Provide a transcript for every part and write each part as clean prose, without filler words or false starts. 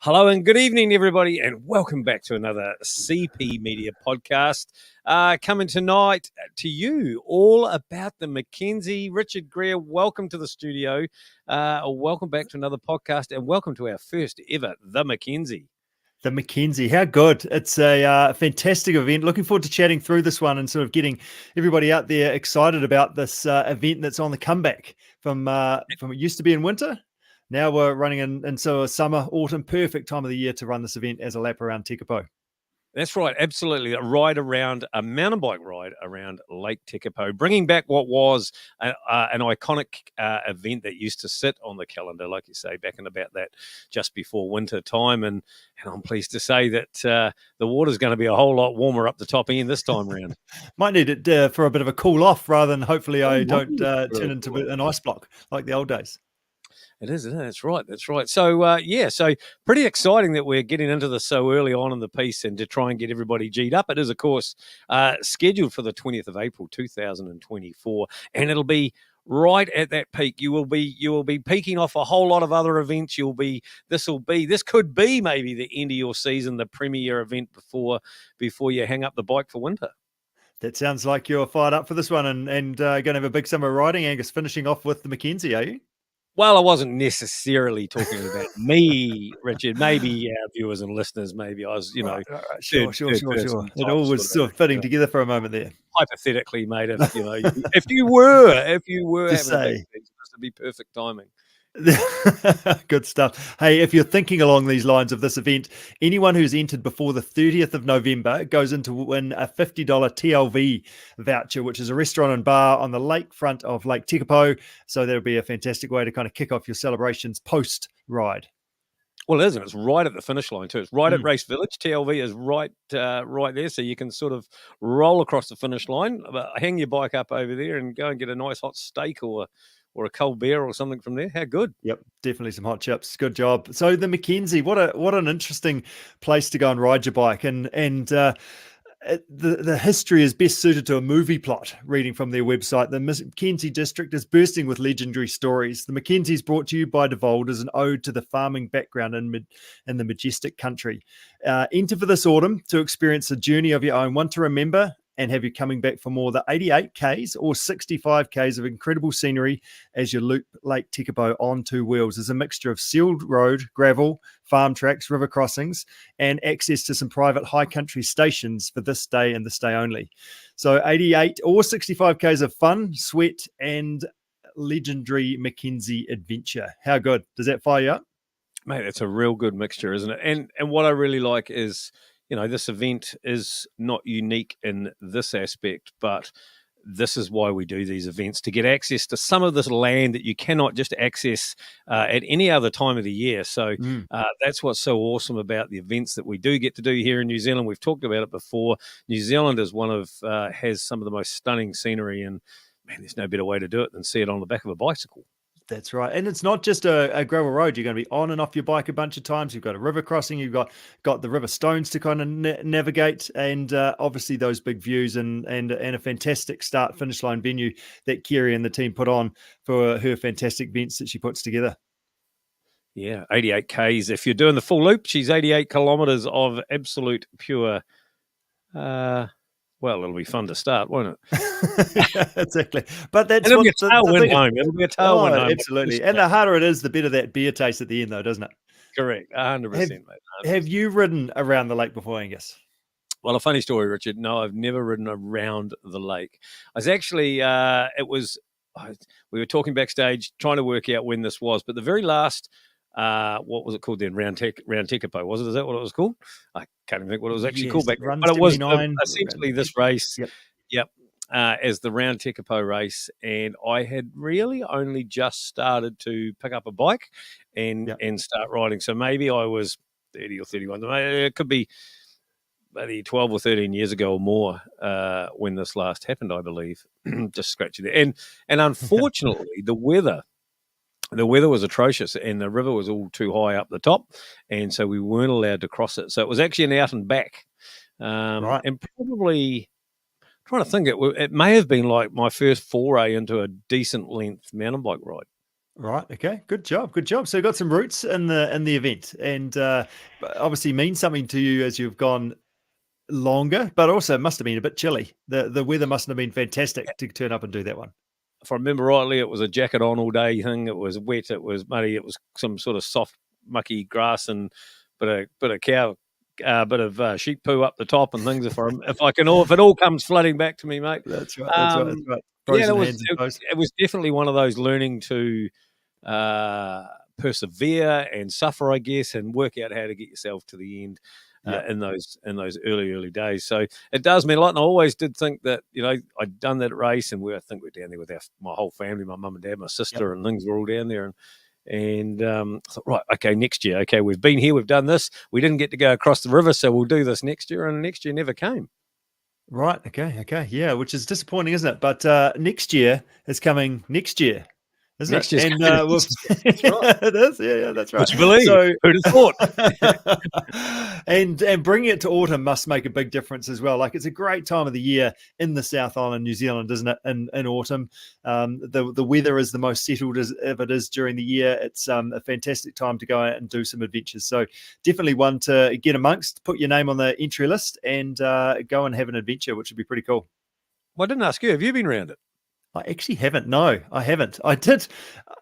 Hello and good evening, everybody, and welcome back to another CP Media podcast. Coming tonight to you all about the Mackenzie. Richard Greer, welcome to the studio. Welcome back to another podcast, and welcome to our first ever, the Mackenzie. The Mackenzie, how good. It's a fantastic event. Looking forward to chatting through this one and sort of getting everybody out there excited about this event that's on the comeback from it used to be in winter. Now we're running into a summer, autumn, perfect time of the year to run this event as a lap around Tekapo. That's right, absolutely. A mountain bike ride around Lake Tekapo, bringing back what was an iconic event that used to sit on the calendar, like you say, back in about that just before winter time. And I'm pleased to say that the water's going to be a whole lot warmer up the top end this time round. Might need it for a bit of a cool off rather than hopefully I don't turn into an ice block like the old days. It is. That's right. So, so pretty exciting that we're getting into this so early on in the piece and to try and get everybody G'd up. It is, of course, scheduled for the 20th of April, 2024, and it'll be right at that peak. You will be peaking off a whole lot of other events. This could be maybe the end of your season, the premier event before you hang up the bike for winter. That sounds like you're fired up for this one and going to have a big summer riding, Angus, finishing off with the Mackenzie, are you? Well, I wasn't necessarily talking about me, Richard. Maybe our viewers and listeners, maybe I was, Right. Sure. It all was sort of fitting together for a moment there. Hypothetically, mate, if you were to say, this would be perfect timing. Good stuff. Hey, if you're thinking along these lines of this event, anyone who's entered before the 30th of November goes in to win a $50 TLV voucher, which is a restaurant and bar on the lakefront of Lake Tekapo. So that'll be a fantastic way to kind of kick off your celebrations post-ride. Well, it isn't. It's right at the finish line too. It's right at Race Village. TLV is right there, so you can sort of roll across the finish line, hang your bike up over there, and go and get a nice hot steak or a cold beer or something from there. How good. Yep, definitely some hot chips. Good job. So the Mackenzie, what an interesting place to go and ride your bike. And the history is best suited to a movie plot, reading from their website. The Mackenzie District is bursting with legendary stories. The Mackenzie is brought to you by Devold as an ode to the farming background in the majestic country. Enter for this autumn to experience a journey of your own, one to remember and have you coming back for more the 88 Ks or 65 Ks of incredible scenery as you loop Lake Tekapo on two wheels. There's a mixture of sealed road, gravel, farm tracks, river crossings, and access to some private high country stations for this day and this day only. So 88 or 65 Ks of fun, sweat, and legendary Mackenzie adventure. How good? Does that fire you up? Mate, it's a real good mixture, isn't it? And what I really like is, this event is not unique in this aspect, but this is why we do these events, to get access to some of this land that you cannot just access at any other time of the year. So that's what's so awesome about the events that we do get to do here in New Zealand. We've talked about it before. New Zealand is has some of the most stunning scenery, and man, there's no better way to do it than see it on the back of a bicycle. That's right. And it's not just a gravel road. You're going to be on and off your bike a bunch of times. You've got a river crossing. You've got the river stones to kind of navigate, and obviously those big views and a fantastic start-finish line venue that Kerry and the team put on for her fantastic events that she puts together. Yeah, 88 Ks. If you're doing the full loop, she's 88 kilometres of absolute pure... well, it'll be fun to start, won't it? Yeah, exactly. But that's it'll be a tailwind home. It'll be a tailwind home. Absolutely. And the harder it is, the better that beer tastes at the end, though, doesn't it? Correct. 100%, mate. 100%. Have you ridden around the lake before, Angus? Well, a funny story, Richard. No, I've never ridden around the lake. I was actually, we were talking backstage, trying to work out when this was, but the very last, what was it called then? Round Tekapo, was it? Is that what it was called? I can't even think what it was actually called back then. But it was essentially this race. Yep. As the Round Tekapo race, and I had really only just started to pick up a bike and start riding. So maybe I was 30 or 31. It could be maybe 12 or 13 years ago or more when this last happened, I believe. Just scratching there. And unfortunately, the weather was atrocious, and the river was all too high up the top, and so we weren't allowed to cross it. So it was actually an out and back, right. And probably trying to think, it may have been like my first foray into a decent length mountain bike ride. Right. Okay. Good job. Good job. So you got some roots in the event, and obviously means something to you as you've gone longer. But also, it must have been a bit chilly. The weather mustn't have been fantastic to turn up and do that one. If I remember rightly, it was a jacket on all day thing. It was wet. It was muddy. It was some sort of soft, mucky grass and bit of cow, bit of sheep poo up the top and things. If it all comes flooding back to me, mate. That's right. That's right. That's right. Yeah, Frozen hands and toes. it was definitely one of those learning to persevere and suffer, I guess, and work out how to get yourself to the end. In those early days. So it does mean a lot. And I always did think that, I'd done that race, and I think we're down there with my whole family, my mum and dad, my sister, and things were all down there. And I thought, right, okay, next year, okay, we've been here, we've done this. We didn't get to go across the river, so we'll do this next year. And next year never came. Right. Okay. Yeah, which is disappointing, isn't it? But next year is coming next year. Next it? And That's right. It is. Yeah, that's right. Would you believe? So, who'd have thought? and bringing it to autumn must make a big difference as well. Like, it's a great time of the year in the South Island, New Zealand, isn't it? In autumn, the weather is the most settled as it is during the year. It's a fantastic time to go out and do some adventures. So definitely one to get amongst. Put your name on the entry list and go and have an adventure, which would be pretty cool. Well, I didn't ask you. Have you been around it? I actually haven't. No, I haven't. I did,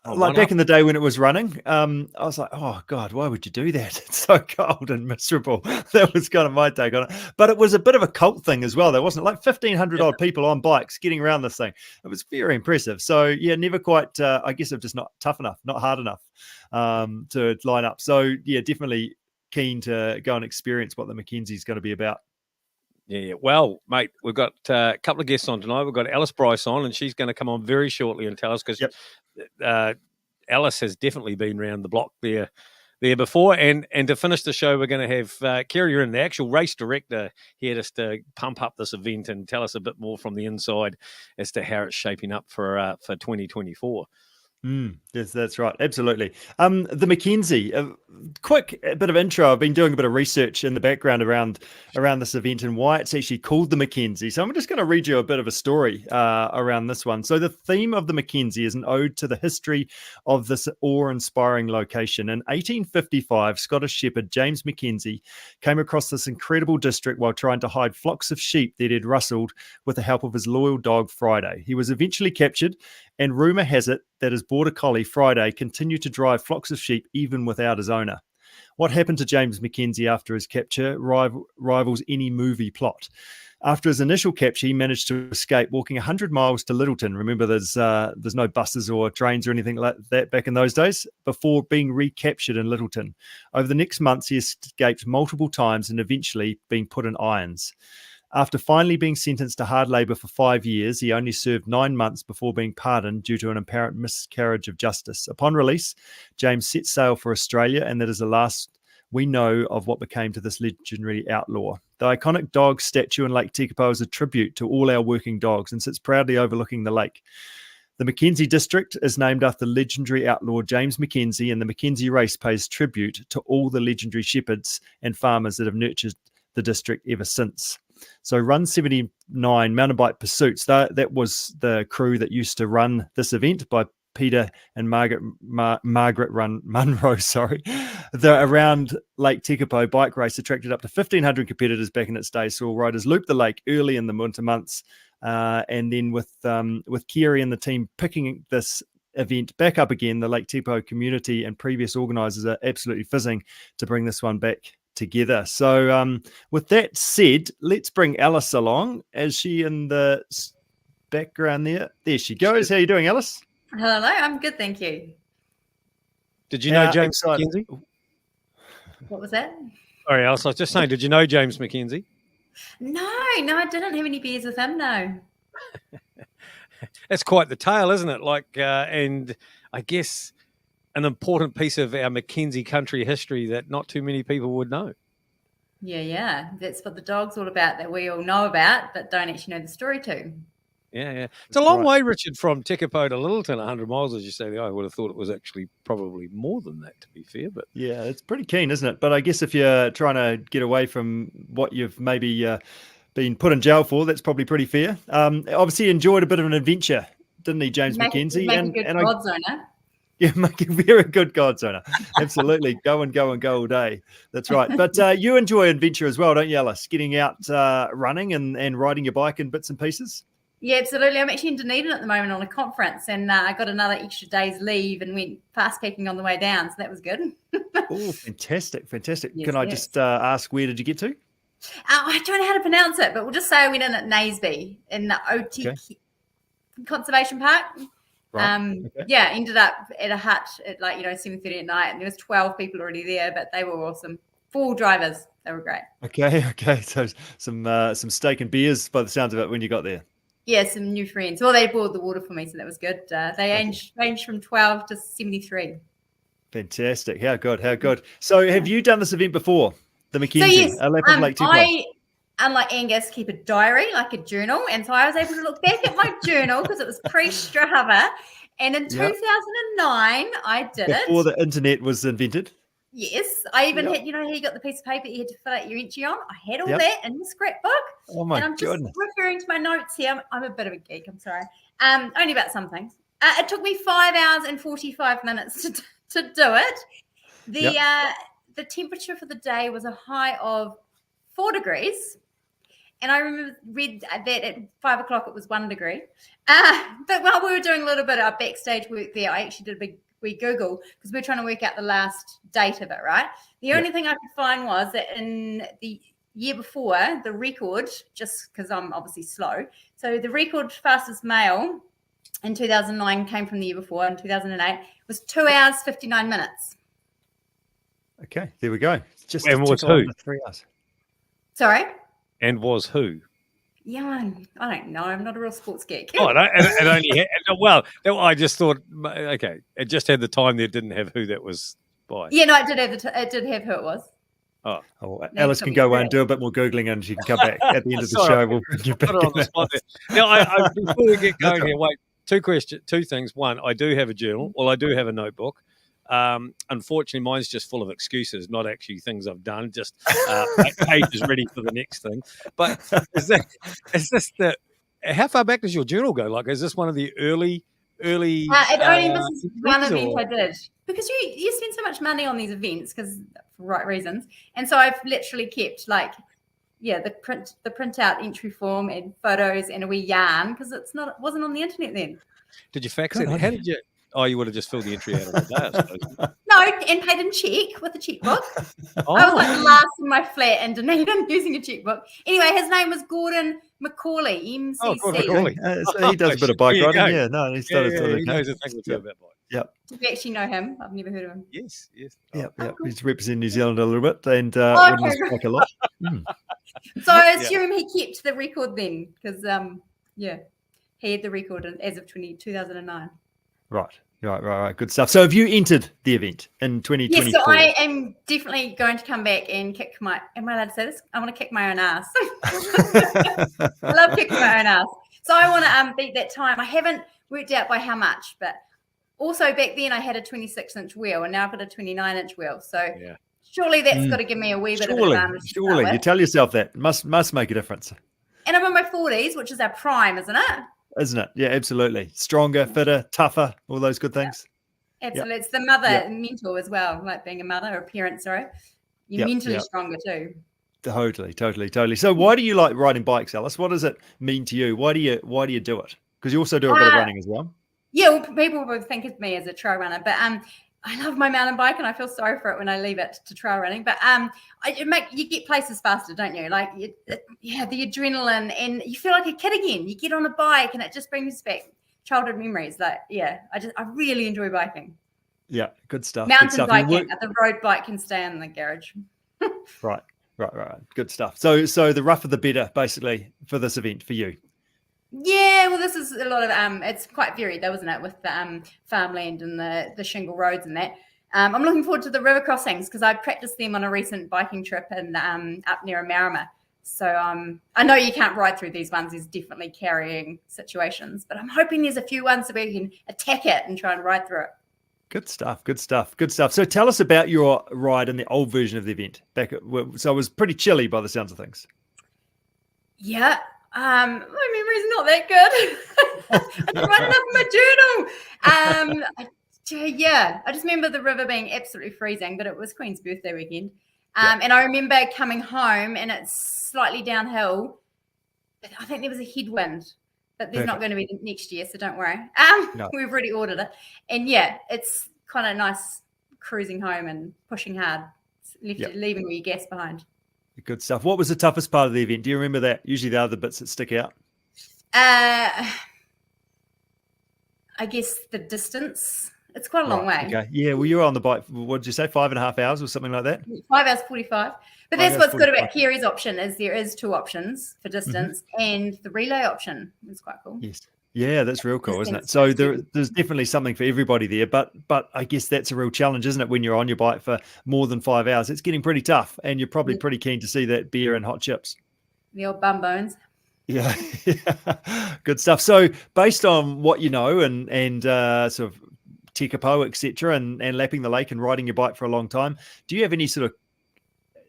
back in the day when it was running. I was like, oh God, why would you do that? It's so cold and miserable. That was kind of my take on it. But it was a bit of a cult thing as well. There wasn't like 1,500 odd people on bikes getting around this thing. It was very impressive. So yeah, never quite. I guess I'm just not tough enough, not hard enough to line up. So yeah, definitely keen to go and experience what the Mackenzie's going to be about. Yeah. Well, mate, we've got a couple of guests on tonight. We've got Brice on, and she's going to come on very shortly and tell us, because Alice has definitely been around the block there before. And to finish the show, we're going to have Kerry Uren, the actual race director, here just to pump up this event and tell us a bit more from the inside as to how it's shaping up for 2024. Yes, that's right. Absolutely. The Mackenzie, quick bit of intro. I've been doing a bit of research in the background around this event and why it's actually called the Mackenzie. So I'm just going to read you a bit of a story around this one. So the theme of the Mackenzie is an ode to the history of this awe-inspiring location. In 1855, Scottish shepherd James Mackenzie came across this incredible district while trying to hide flocks of sheep that he'd rustled with the help of his loyal dog Friday. He was eventually captured, and rumour has it that his border collie Friday continued to drive flocks of sheep even without his owner. What happened to James Mackenzie after his capture rivals any movie plot. After his initial capture, he managed to escape, walking 100 miles to Littleton. Remember, there's no buses or trains or anything like that back in those days, before being recaptured in Littleton. Over the next months, he escaped multiple times and eventually being put in irons. After finally being sentenced to hard labour for 5 years, he only served 9 months before being pardoned due to an apparent miscarriage of justice. Upon release, James set sail for Australia, and that is the last we know of what became to this legendary outlaw. The iconic dog statue in Lake Tekapo is a tribute to all our working dogs and sits proudly overlooking the lake. The Mackenzie District is named after legendary outlaw James Mackenzie, and the MACKENZIE Race pays tribute to all the legendary shepherds and farmers that have nurtured the district ever since. So Run 79 Mountain Bike Pursuits, that was the crew that used to run this event by Peter and Margaret Munro. The around Lake Tekapo bike race attracted up to 1,500 competitors back in its day. So riders looped the lake early in the winter months. And then with Kerry and the team picking this event back up again, the Lake Tekapo community and previous organisers are absolutely fizzing to bring this one back together. So with that said, let's bring Alice along. Is she in the background there? There she goes. How are you doing, Alice? Hello, I'm good, thank you. Did you know James Mackenzie? What was that? Sorry, Alice, I was just saying, did you know James Mackenzie? No, I didn't have any beers with him, no. That's quite the tale, isn't it? And I guess an important piece of our Mackenzie country history that not too many people would know. Yeah. That's what the dog's all about, that we all know about, but don't actually know the story too. Yeah. It's a long way, Richard, from Tekapo to Littleton, 100 miles, as you say. I would have thought it was actually probably more than that, to be fair. But yeah, it's pretty keen, isn't it? But I guess if you're trying to get away from what you've maybe been put in jail for, that's probably pretty fair. Obviously enjoyed a bit of an adventure, didn't he, James Mackenzie? And a good rod zoner. Yeah, make a very good God's owner. Absolutely. Go and go and go all day. That's right. But you enjoy adventure as well, don't you, Alice? Getting out running and riding your bike in bits and pieces? Yeah, absolutely. I'm actually in Dunedin at the moment on a conference, and I got another extra day's leave and went fast packing on the way down, so that was good. Oh, fantastic. Fantastic. Yes, Can I yes. just ask, where did you get to? I don't know how to pronounce it, but we'll just say I went in at Naseby in the Otik Conservation Park. Right. Yeah, ended up at a hut at 7:30 at night, and there was 12 people already there, but they were awesome. 4 drivers. They were great. Okay. So some steak and beers by the sounds of it when you got there. Yeah, some new friends. Well, they boiled the water for me, so that was good. They ranged from 12 to 73. Fantastic. How good. So have you done this event before? The Mackenzie, so yes, a lap of Lake Tekapo. I, unlike Angus, keep a diary, like a journal. And so I was able to look back at my journal because it was pre-Strava. And in 2009, I did it. Before the internet was invented? Yes. I even had, you got the piece of paper you had to fill out your entry on. I had all that in the scrapbook. Oh, my And I'm goodness. just referring to my notes here. I'm a bit of a geek. I'm sorry. Only about some things. It took me 5 hours and 45 minutes to do it. The temperature for the day was a high of 4 degrees. And I read that at 5 o'clock it was 1 degree. But while we were doing a little bit of backstage work there, I actually did a big Google because we were trying to work out the last date of it, right? The only thing I could find was that in the year before, the record, just because I'm obviously slow, so the record fastest male in 2009 came from the year before, in 2008, was 2 hours, 59 minutes. Okay, there we go. Just And was who? 3 hours. Sorry? And was who? Yeah, I don't know. I'm not a real sports geek. Oh, no, it only had, well, I just thought, okay, it just had the time there, didn't have who that was by. Yeah, no, it did have who it was. Oh, Alice can go away and do a bit more Googling and she can come back at the end of the show. We'll bring you back. Put her on the spot there. Now, before we get going here, wait, two things. One, I do have a journal. Well, I do have a notebook. Unfortunately, mine's just full of excuses, not actually things I've done, just pages ready for the next thing. But is this how far back does your journal go? Like, is this one of the early It only misses one events, event I did. Because you spend so much money on these events because for right reasons. And so I've literally kept the printout entry form and photos and a wee yarn because it wasn't on the internet then. Did you fax it? How did you? Oh, you would have just filled the entry out of the day, I suppose. No, and paid in check with a checkbook. Oh. I was last in my flat in Dunedin using a checkbook. Anyway, his name was Gordon McCauley, MCC. Oh, Gordon McCauley. So he does a bit of bike riding. Yeah, no, he started. He knows a thing or two about bike. Yep. Do you actually know him? I've never heard of him. Yes. Yep. Cool. He's representing New Zealand a little bit and ridden his bike a lot. So I assume he kept the record then because, he had the record as of 2009. Right. Good stuff. So have you entered the event in 2024? Yes, so I am definitely going to come back and kick am I allowed to say this? I want to kick my own ass. I love kicking my own ass. So I want to beat that time. I haven't worked out by how much, but also back then I had a 26-inch wheel and now I've got a 29-inch wheel. So surely that's got to give me a wee bit of advantage. Surely. You tell yourself that. Must make a difference. And I'm in my 40s, which is our prime, isn't it? Isn't it? Yeah, absolutely. Stronger, fitter, tougher, all those good things. Absolutely. It's the mother mentor as well, like being a mother or a parent, sorry. You're mentally stronger too. Totally. So why do you like riding bikes, Alice? What does it mean to you? Why do you do it? Because you also do a bit of running as well. Yeah, well, people would think of me as a trail runner, but I love my mountain bike and I feel sorry for it when I leave it to trail running. But you get places faster, don't you? Like the adrenaline and you feel like a kid again. You get on a bike and it just brings back childhood memories. I really enjoy biking. Yeah, good stuff. Mountain biking, the road bike can stay in the garage. Right. Good stuff. So the rougher the better, basically, for this event for you. Yeah, well, this is a lot of it's quite varied though, isn't it, with the farmland and the shingle roads and that. I'm looking forward to the river crossings because I practiced them on a recent biking trip in up near Marama. So I know you can't ride through these ones. There's definitely carrying situations, but I'm hoping there's a few ones where we can attack it and try and ride through it. Good stuff. So tell us about your ride in the old version of the event. So it was pretty chilly by the sounds of things. Yeah. My memory's not that good. I didn't write enough in my journal. Yeah, I just remember the river being absolutely freezing, but it was Queen's birthday weekend. And I remember coming home and it's slightly downhill, but I think there was a headwind, but there's not going to be next year, so don't worry. No. We've already ordered it. And yeah, it's kind of nice cruising home and pushing hard, leaving all your gas behind. Good stuff. What was the toughest part of the event? Do you remember that? Usually the other bits that stick out. I guess the distance. It's quite a long way. Okay. Yeah. Well, you were on the bike. What did you say? 5.5 hours or something like that? 5 hours 45. But that's what's good about Kerry's option is there is 2 options for distance, and the relay option is quite cool. Yes. Yeah, that's real cool, isn't it? So there's definitely something for everybody there, but I guess that's a real challenge, isn't it? When you're on your bike for more than 5 hours, it's getting pretty tough, and you're probably pretty keen to see that beer and hot chips. The old bum bones. Yeah, good stuff. So based on what you know and sort of Tekapo, etc., and lapping the lake and riding your bike for a long time, do you have any sort of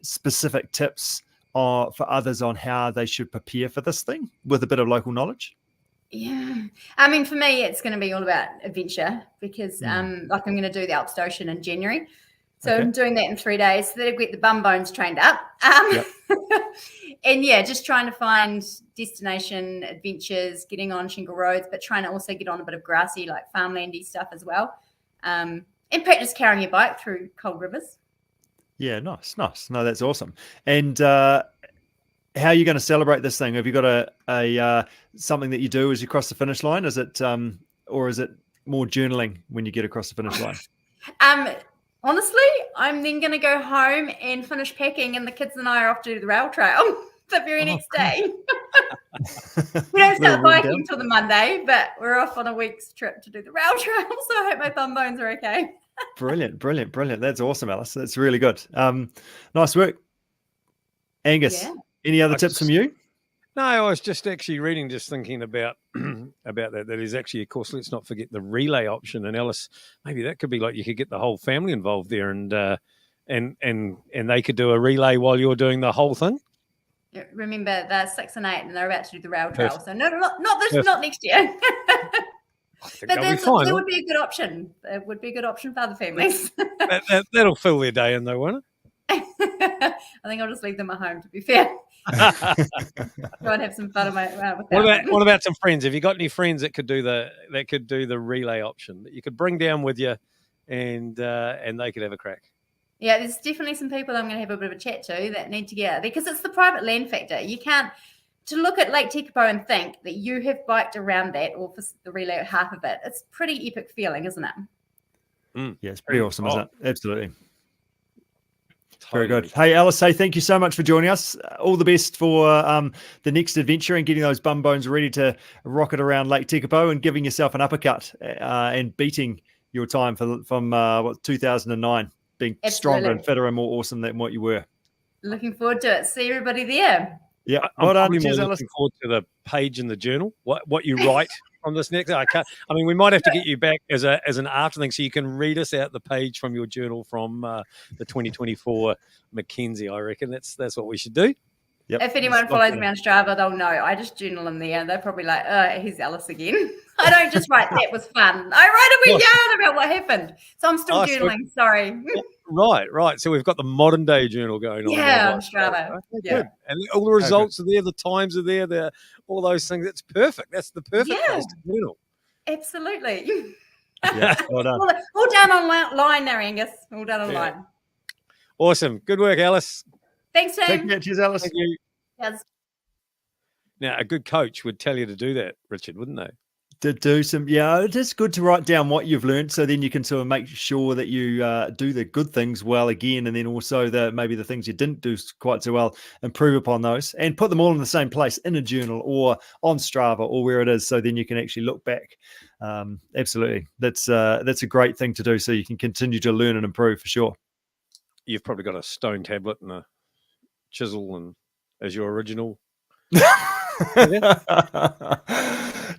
specific tips for others on how they should prepare for this thing with a bit of local knowledge? Yeah, I mean, for me, it's going to be all about adventure because, like, I'm going to do the Alps Ocean in January, so I'm doing that in 3 days. So that'll get the bum bones trained up, and yeah, just trying to find destination adventures, getting on shingle roads, but trying to also get on a bit of grassy, like farmlandy stuff as well, and practice carrying your bike through cold rivers. Yeah, nice. No, that's awesome. And how are you going to celebrate this thing? Have you got a something that you do as you cross the finish line? Is it or is it more journaling when you get across the finish line? Honestly, I'm then going to go home and finish packing, and the kids and I are off to do the rail trail the very next day. We don't start biking until the Monday, but we're off on a week's trip to do the rail trail. So I hope my bum bones are okay. Brilliant. That's awesome, Alice. That's really good. Nice work. Angus, any other tips from you? No, I was just actually reading, just thinking about that. That is actually, of course, let's not forget the relay option. And Alice, maybe that could be like you could get the whole family involved there, and they could do a relay while you're doing the whole thing. Remember, they're 6 and 8, and they're about to do the rail trail. So not next year. But that would be a good option. It would be a good option for other families. That'll fill their day in, though, won't it? I think I'll just leave them at home, to be fair. Try and have some fun with what about some friends? Have you got any friends that could do the relay option that you could bring down with you, and they could have a crack? Yeah, there's definitely some people I'm going to have a bit of a chat to that need to get out, because it's the private land factor. You can't to look at Lake Tekapo and think that you have biked around that, or for the relay half of it. It's pretty epic feeling, isn't it? Yeah, it's pretty awesome, isn't it? Absolutely. Very good. Hey, Alice, thank you so much for joining us. All the best for the next adventure and getting those bum bones ready to rocket around Lake Tekapo and giving yourself an uppercut and beating your time from 2009, being stronger and fitter and more awesome than what you were. Looking forward to it. See everybody there. Yeah, I'm probably more looking forward to the page in the journal. What you write on this next. I mean, we might have to get you back as an after thing, so you can read us out the page from your journal from the 2024 Mackenzie. I reckon that's what we should do. Yep. If anyone follows me on Strava, they'll know I just journal in there. They're probably like, here's Alice again. I don't just write that was fun. I write a wee yarn about what happened. So I'm still journaling. Sorry. Right. So we've got the modern day journal going on. Yeah, on Strava. Okay, good. And all the results are there. The times are there. All those things. It's perfect. That's the perfect place to journal. Absolutely. Yeah, well done. All down online there, Angus. All down online. Awesome. Good work, Alice. Thanks, team. Take care. Cheers, Alice. Thank you. Yes. Now, a good coach would tell you to do that, Richard, wouldn't they? To do some, it is good to write down what you've learned, so then you can sort of make sure that you do the good things well again, and then also maybe the things you didn't do quite so well, improve upon those, and put them all in the same place in a journal or on Strava or where it is, so then you can actually look back. Absolutely, that's a great thing to do, so you can continue to learn and improve for sure. You've probably got a stone tablet and a chisel and as your original.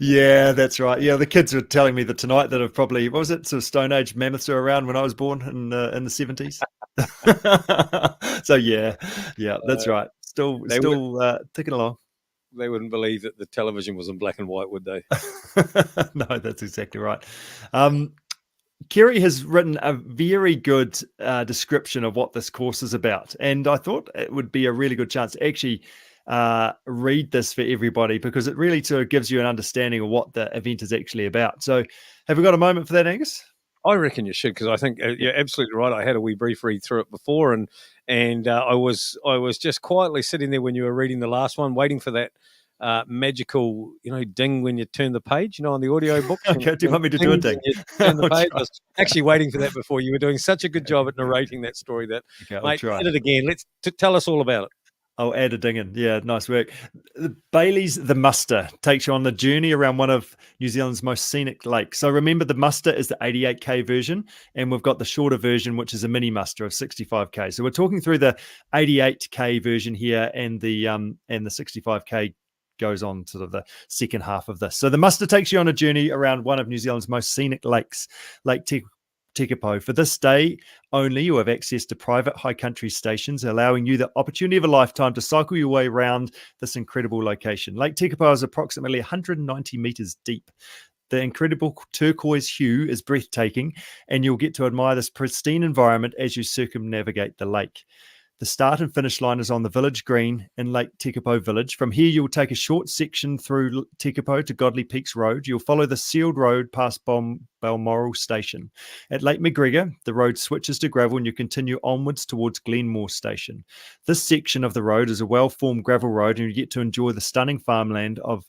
Yeah, that's right. Yeah, the kids were telling me that tonight that have probably, what was it, sort of Stone Age mammoths are around when I was born in the 70s. So yeah, that's right. Still ticking along. They wouldn't believe that the television was in black and white, would they? No, that's exactly right. Kerry has written a very good description of what this course is about. And I thought it would be a really good chance to actually read this for everybody, because it really sort of gives you an understanding of what the event is actually about. So have we got a moment for that, Angus? I reckon you should, because I think you're absolutely right. I had a wee brief read through it before, and I was just quietly sitting there when you were reading the last one, waiting for that magical, ding when you turn the page, on the audio book. Okay, do you want me to do a ding? Turn the page. Try. I was actually waiting for that before. You were doing such a good job at narrating that story that, Okay, mate, try. hit it again. Tell us all about it. I'll add a ding in. Yeah, nice work. Bailey's The Muster takes you on the journey around one of New Zealand's most scenic lakes. So remember, the Muster is the 88k version, and we've got the shorter version, which is a mini muster of 65k. So we're talking through the 88k version here, and the 65k goes on sort of the second half of this. So the Muster takes you on a journey around one of New Zealand's most scenic lakes, Lake Tekapo. For this day only, you have access to private high country stations, allowing you the opportunity of a lifetime to cycle your way around this incredible location. Lake Tekapo is approximately 190 meters deep. The incredible turquoise hue is breathtaking, and you'll get to admire this pristine environment as you circumnavigate the lake. The start and finish line is on the village green in Lake Tekapo village. From here, you'll take a short section through Tekapo to Godley Peaks Road. You'll follow the sealed road past Balmoral Station. At Lake McGregor, the road switches to gravel and you continue onwards towards Glenmore Station. This section of the road is a well-formed gravel road, and you get to enjoy the stunning farmland of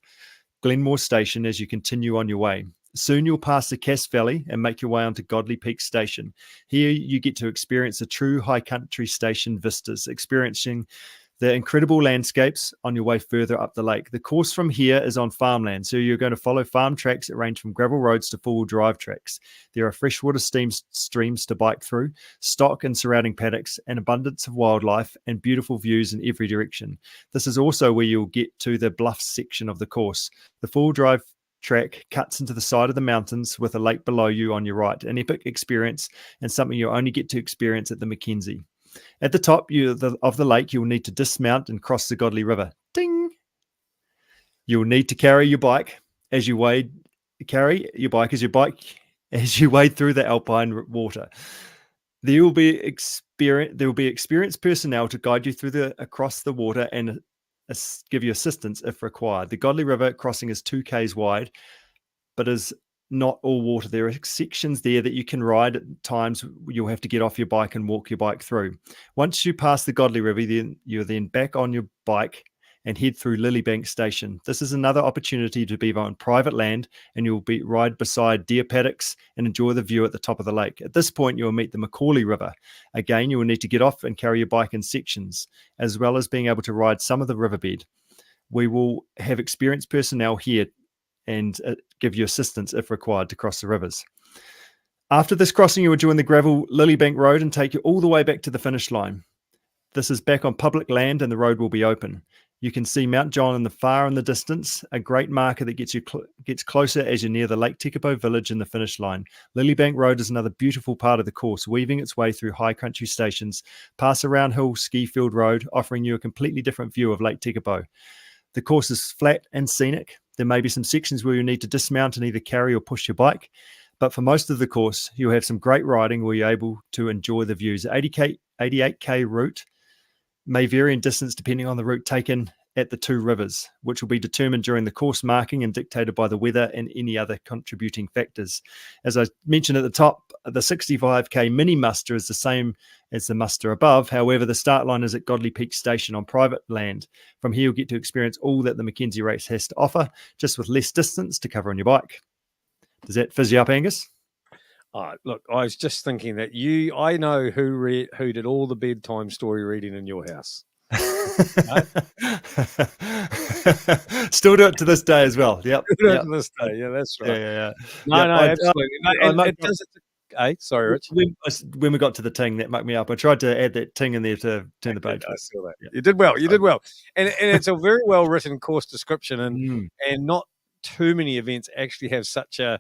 Glenmore Station as you continue on your way. Soon you'll pass the Cass Valley and make your way onto Godley Peak Station. Here you get to experience the true high country station vistas, experiencing the incredible landscapes on your way further up the lake. The course from here is on farmland, so you're going to follow farm tracks that range from gravel roads to four-wheel drive tracks. There are freshwater streams to bike through, stock and surrounding paddocks, an abundance of wildlife, and beautiful views in every direction. This is also where you'll get to the bluffs section of the course. The four-wheel drive track cuts into the side of the mountains with a lake below you on your right, an epic experience and something you only get to experience at the Mackenzie. At the top of the lake, you'll need to dismount and cross the Godley River. Ding! You'll need to carry your bike as you wade through the alpine water. There will be experienced personnel to guide you across the water and give you assistance if required. The Godley River crossing is 2 k's wide, but is not all water. There are sections there that you can ride. At times you'll have to get off your bike and walk your bike through. Once you pass the Godley River, you're then back on your bike and head through Lilybank Station. This is another opportunity to be on private land, and you'll ride beside deer paddocks and enjoy the view at the top of the lake. At this point, you will meet the Macaulay River. Again, you will need to get off and carry your bike in sections, as well as being able to ride some of the riverbed. We will have experienced personnel here and give you assistance if required to cross the rivers. After this crossing, you will join the gravel Lilybank Road and take you all the way back to the finish line. This is back on public land and the road will be open. You can see Mount John in the distance, a great marker that gets closer as you're near the Lake Tekapo village and the finish line. Lilybank Road is another beautiful part of the course, weaving its way through high country stations, past a roundhill ski field road, offering you a completely different view of Lake Tekapo. The course is flat and scenic. There may be some sections where you need to dismount and either carry or push your bike, but for most of the course, you'll have some great riding where you're able to enjoy the views. The 88k route may vary in distance depending on the route taken at the two rivers, which will be determined during the course marking and dictated by the weather and any other contributing factors. As I mentioned at the top, the 65k mini muster is the same as the muster above. However, the start line is at Godley Peak Station on private land. From here, you'll get to experience all that the MACKENZIE race has to offer, just with less distance to cover on your bike. Does that fizz you up, Angus? Look, I was just thinking that I know who did all the bedtime story reading in your house. Still do it to this day as well. Yep. To this day. Yeah, that's right. Yeah. No, absolutely. Sorry, Rich. When we got to the ting, that mucked me up. I tried to add that ting in there to turn the page. I saw that. Yeah. You did well. And it's a very well written course description, and not too many events actually have such a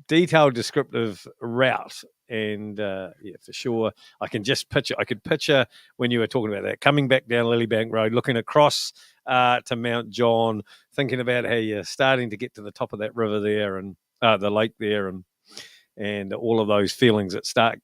detailed descriptive route. And for sure, I could picture when you were talking about that, coming back down Lilybank Road, looking across to Mount John, thinking about how you're starting to get to the top of that river there and the lake there, and and all of those feelings that start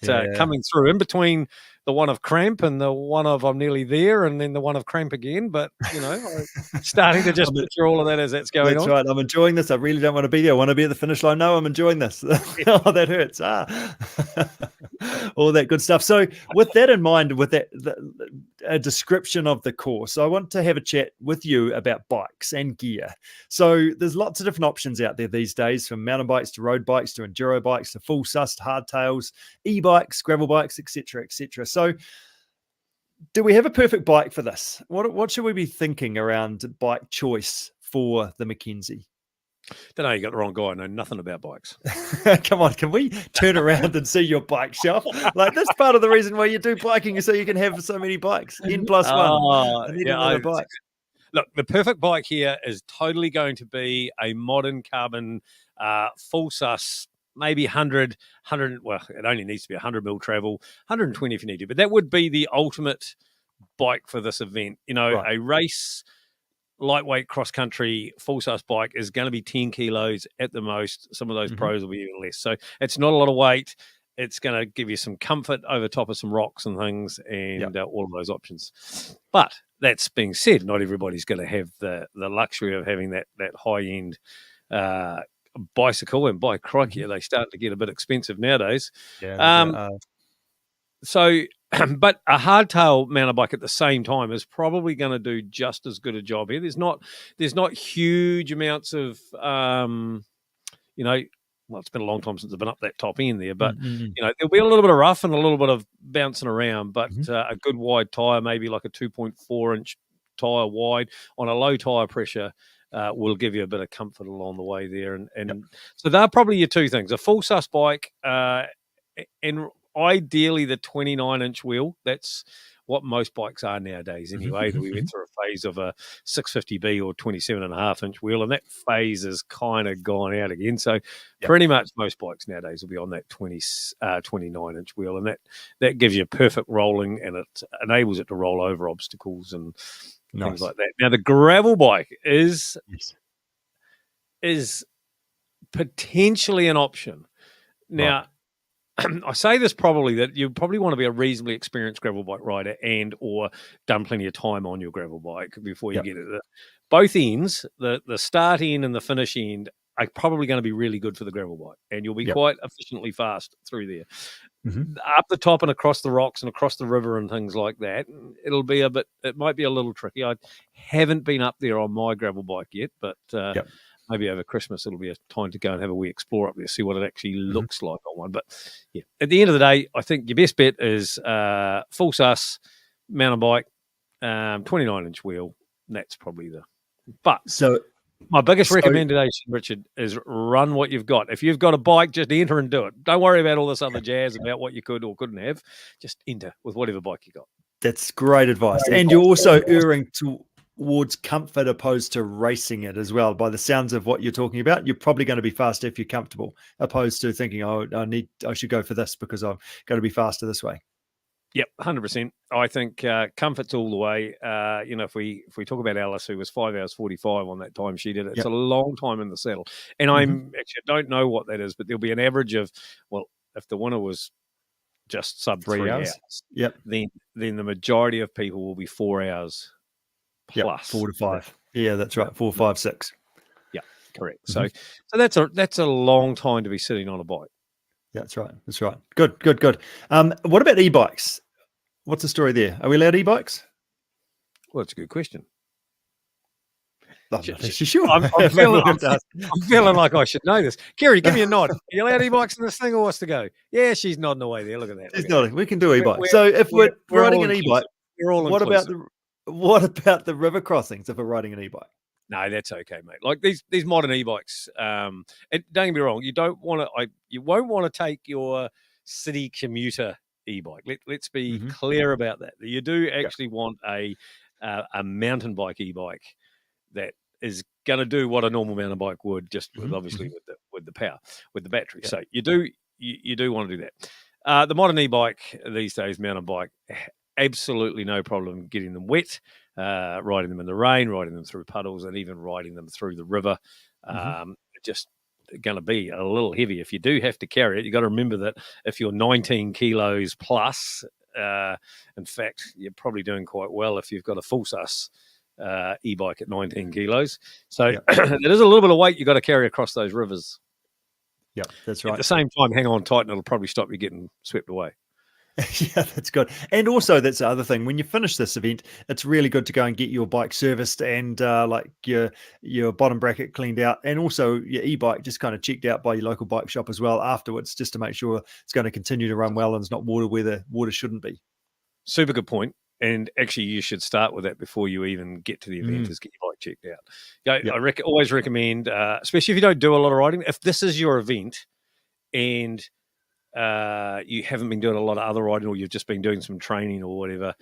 Yeah. coming through in between the one of cramp and the one of I'm nearly there, and then the one of cramp again. But I'm starting to just picture all of that as that's going That's on. right. I'm enjoying this. I really don't want to be there. I want to be at the finish line. No, I'm enjoying this. Oh, that hurts. All that good stuff. So with that in mind, with that a description of the course, I want to have a chat with you about bikes and gear. So there's lots of different options out there these days, from mountain bikes to road bikes to enduro bikes to full sussed hardtails, e-bikes, gravel bikes, etc., etc. So do we have a perfect bike for this? What should we be thinking around bike choice for the Mackenzie? Don't know, you got the wrong guy. I know nothing about bikes. Come on, can we turn around and see your bike shelf? Like, that's part of the reason why you do biking, is so you can have so many bikes. N+1. I need another bike. Look, the perfect bike here is totally going to be a modern carbon full sus, maybe 100, well, it only needs to be 100 mil travel, 120 if you need to, but that would be the ultimate bike for this event. Right. A race lightweight cross-country full-size bike is going to be 10 kilos at the most. Some of those pros will be even less. So it's not a lot of weight. It's going to give you some comfort over top of some rocks and things, and all of those options. But that's being said, not everybody's going to have the luxury of having that high-end bicycle. And by crikey, they start to get a bit expensive nowadays. So, but a hardtail mountain bike at the same time is probably going to do just as good a job here. There's not huge amounts of, well, it's been a long time since I've been up that top end there, but there'll be a little bit of rough and a little bit of bouncing around, but a good wide tyre, maybe like a 2.4 inch tyre wide on a low tyre pressure, will give you a bit of comfort along the way there. And so they're probably your two things: a full sus bike, and ideally the 29-inch wheel. That's what most bikes are nowadays anyway. We went through a phase of a 650B or 27.5-inch wheel, and that phase has kind of gone out again. So pretty much most bikes nowadays will be on that 29-inch wheel, and that gives you perfect rolling, and it enables it to roll over obstacles and things like that. Now, the gravel bike is potentially an option. Now, I say this probably that you probably want to be a reasonably experienced gravel bike rider and or done plenty of time on your gravel bike before you get it. Both ends, the start end and the finish end, are probably going to be really good for the gravel bike, and you'll be quite efficiently fast through there. Up the top and across the rocks and across the river and things like that, it might be a little tricky. I haven't been up there on my gravel bike yet, but maybe over Christmas it'll be a time to go and have a wee explore up there, see what it actually looks like on one. But at the end of the day, I think your best bet is full sus mountain bike, 29-inch wheel. That's probably my biggest recommendation, Richard, is run what you've got. If you've got a bike, just enter and do it. Don't worry about all this other jazz about what you could or couldn't have. Just enter with whatever bike you got. That's great advice. And you're also erring towards comfort opposed to racing it as well. By the sounds of what you're talking about, you're probably going to be faster if you're comfortable, opposed to thinking, I should go for this because I'm going to be faster this way. Yep, 100%. I think comfort's all the way. If we talk about Alice, who was 5 hours 45 on that time she did it, it's a long time in the saddle. And I don't know what that is, but there'll be an average of, if the winner was just sub 3 hours, then the majority of people will be 4 hours plus. 4 to 5. Yeah, that's right. 4, 5, 6. Yeah, correct. So that's a long time to be sitting on a bike. Yeah, that's right. That's right. Good. What about e-bikes? What's the story there? Are we allowed e-bikes? Well, that's a good question. I'm not actually sure. I'm feeling like I should know this. Kerry, give me a nod. Are you allowed e-bikes in this thing, or what's to go? Yeah, she's nodding away there. Look at that. She's nodding. We can do e-bikes. So if we're riding an e-bike, what about the river crossings if we're riding an e-bike? No, that's okay, mate. Like these modern e-bikes, don't get me wrong, you won't want to take your city commuter e-bike. Let's be clear about that. You do actually want a mountain bike e-bike that is going to do what a normal mountain bike would, just obviously with the power, with the battery. So you do want to do that. The modern e-bike these days, mountain bike, absolutely no problem getting them wet. Riding them in the rain, riding them through puddles, and even riding them through the river. going to be a little heavy. If you do have to carry it, you got to remember that if you're 19 kilos plus, in fact, you're probably doing quite well if you've got a full sus e-bike at 19 kilos. So there is a little bit of weight you've got to carry across those rivers. Yeah, that's right. At the same time, hang on tight and it'll probably stop you getting swept away. Yeah, that's good. And also, that's the other thing. When you finish this event, it's really good to go and get your bike serviced and like your bottom bracket cleaned out, and also your e-bike just kind of checked out by your local bike shop as well afterwards, just to make sure it's going to continue to run well and it's not water where the water shouldn't be. Super good point. And actually, you should start with that before you even get to the event, is get your bike checked out. I always recommend, especially if you don't do a lot of riding, if this is your event and you haven't been doing a lot of other riding, or you've just been doing some training or whatever,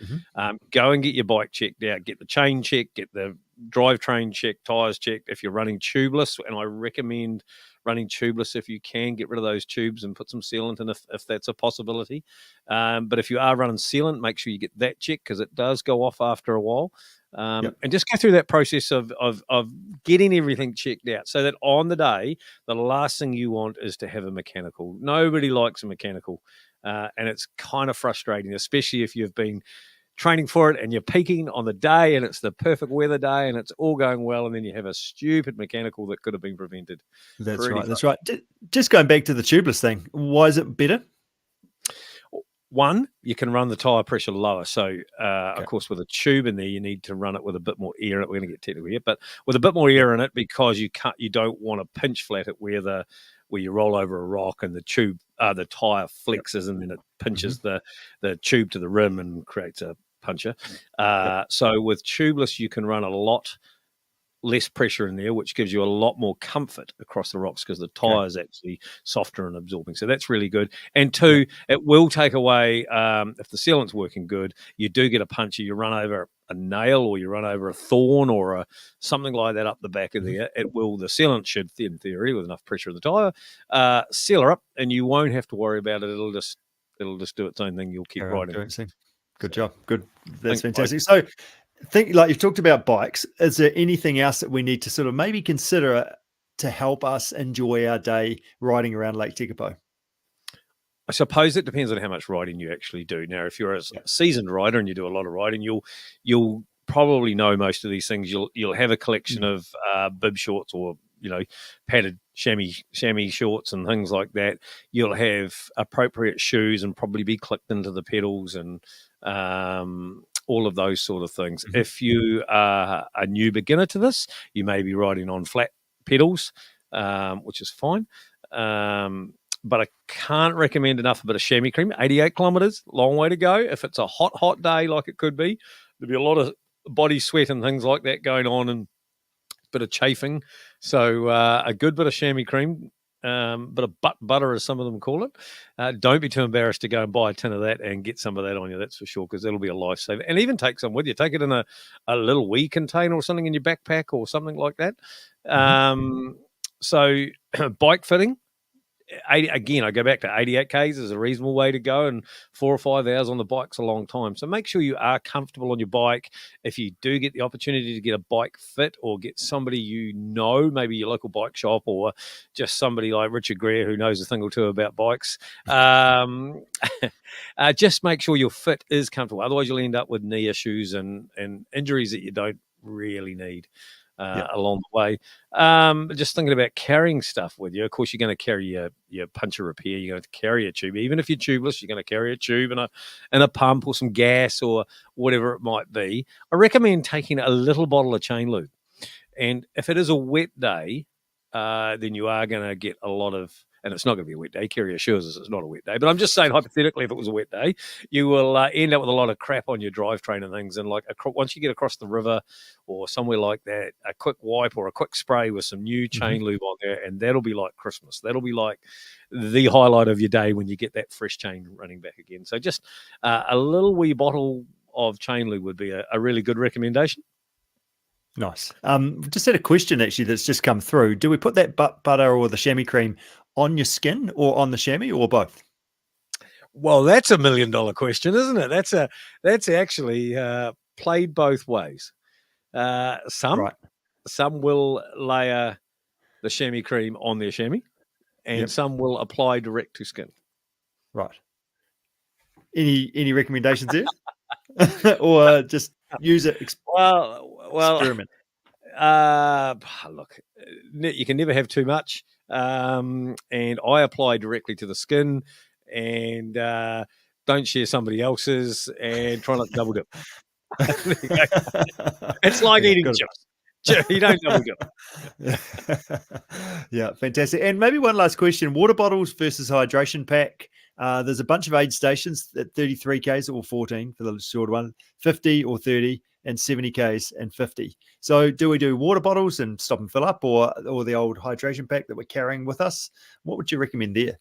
go and get your bike checked out, get the chain checked, get the drivetrain checked, tires checked. If you're running tubeless, and I recommend running tubeless if you can, get rid of those tubes and put some sealant in if that's a possibility. But if you are running sealant, make sure you get that checked, because it does go off after a while. And just go through that process of getting everything checked out, so that on the day, the last thing you want is to have a mechanical. Nobody likes a mechanical, and it's kind of frustrating, especially if you've been training for it and you're peaking on the day and it's the perfect weather day and it's all going well, and then you have a stupid mechanical that could have been prevented. That's right. That's right. Just going back to the tubeless thing, why is it better? One, you can run the tyre pressure lower. So, of course, with a tube in there, you need to run it with a bit more air in it. We're going to get technical here, but with a bit more air in it, because you don't want to pinch flat it where you roll over a rock and the tube, the tyre flexes and then it pinches the tube to the rim and creates a puncher. So with tubeless, you can run a lot less pressure in there, which gives you a lot more comfort across the rocks, because the tire is actually softer and absorbing. So that's really good. And two, it will take away, if the sealant's working good, you do get a puncher, you run over a nail or you run over a thorn or something like that up the back of there, the sealant should, in theory, with enough pressure in the tire, seal her up, and you won't have to worry about it. It'll just do its own thing. You'll keep riding. Good job. Good. That's fantastic. So, think, like you've talked about bikes, is there anything else that we need to sort of maybe consider to help us enjoy our day riding around Lake Tekapo? I suppose it depends on how much riding you actually do. Now, if you're a seasoned rider and you do a lot of riding, you'll probably know most of these things. You'll have a collection of bib shorts, or padded chamois shorts and things like that. You'll have appropriate shoes and probably be clipped into the pedals and all of those sort of things. If you are a new beginner to this, you may be riding on flat pedals, which is fine. But I can't recommend enough a bit of chamois cream. 88 kilometres, long way to go. If it's a hot day like it could be, there'll be a lot of body sweat and things like that going on, and a bit of chafing. So a good bit of chamois cream, bit of butter, as some of them call it. Don't be too embarrassed to go and buy a tin of that and get some of that on you, that's for sure, because that'll be a lifesaver. And even take some with you. Take it in a little wee container or something in your backpack or something like that. So bike fitting. Again, I go back to 88 Ks is a reasonable way to go, and 4 or 5 hours on the bike's a long time. So make sure you are comfortable on your bike. If you do get the opportunity to get a bike fit, or get somebody maybe your local bike shop, or just somebody like Richard Greer who knows a thing or two about bikes, just make sure your fit is comfortable. Otherwise, you'll end up with knee issues and injuries that you don't really need. Along the way. Just thinking about carrying stuff with you. Of course, you're going to carry your puncher repair. You're going to carry a tube. Even if you're tubeless, you're going to carry a tube and a pump or some gas or whatever it might be. I recommend taking a little bottle of chain lube. And if it is a wet day, then you are going to get a lot of, and it's not going to be a wet day. Kerry assures us it's not a wet day. But I'm just saying, hypothetically, if it was a wet day, you will end up with a lot of crap on your drivetrain and things. And once you get across the river or somewhere like that, a quick wipe or a quick spray with some new chain lube on there, and that'll be like Christmas. That'll be like the highlight of your day when you get that fresh chain running back again. So just a little wee bottle of chain lube would be a really good recommendation. Nice. Just had a question actually that's just come through. Do we put that butter or the chamois cream on your skin or on the chamois, or both? Well, that's $1 million question, isn't it? That's actually played both ways. Some will layer the chamois cream on their chamois, and Yep. some will apply direct to skin. Right. Any recommendations there? Or just use it, Well, experiment? look, you can never have too much. And I apply directly to the skin, and don't share somebody else's, and try not to double dip. There you go. It's like Yeah, eating good chips. You don't double dip. Yeah, fantastic. And maybe one last question: water bottles versus hydration pack. There's a bunch of aid stations at 33 k's or 14 for the short one, 50 or 30, and 70 k's and 50. So, do we do water bottles and stop and fill up, or the old hydration pack that we're carrying with us? What would you recommend there?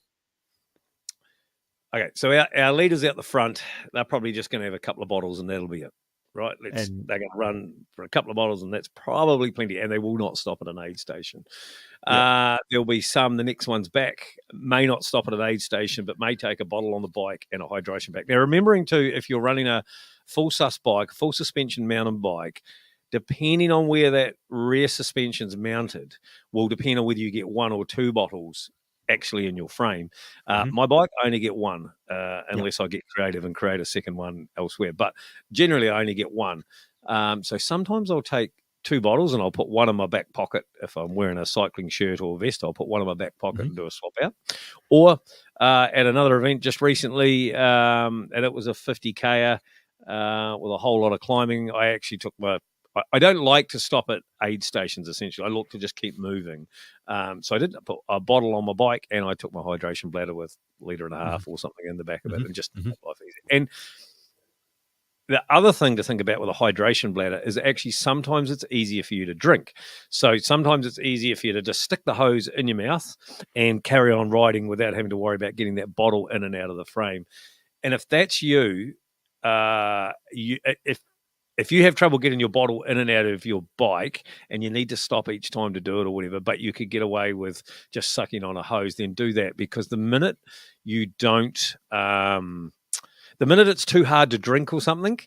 Okay, so our leaders out the front, they're probably just going to have a couple of bottles, and that'll be it. Right, they're going to run for a couple of bottles, and that's probably plenty. And they will not stop at an aid station. There'll be some. The next one's back may not stop at an aid station, but may take a bottle on the bike and a hydration pack. Now, remembering too, if you're running a full sus bike, full suspension mountain bike, depending on where that rear suspension's mounted, will depend on whether you get one or two bottles actually in your frame. My bike, I only get one, unless I get creative and create a second one elsewhere. But generally, I only get one. So sometimes I'll take two bottles and I'll put one in my back pocket. If I'm wearing a cycling shirt or vest, I'll put one in my back pocket and do a swap out. Or at another event just recently, and it was a 50K with a whole lot of climbing, I actually took I don't like to stop at aid stations, essentially. I look to just keep moving. So I did put a bottle on my bike, and I took my hydration bladder with a litre and a half or something in the back of it, and just make life easy. And the other thing to think about with a hydration bladder is actually sometimes it's easier for you to drink. So sometimes it's easier for you to just stick the hose in your mouth and carry on riding without having to worry about getting that bottle in and out of the frame. And if that's you, if you have trouble getting your bottle in and out of your bike and you need to stop each time to do it or whatever, but you could get away with just sucking on a hose, then do that, because the minute you don't, the minute it's too hard to drink or something,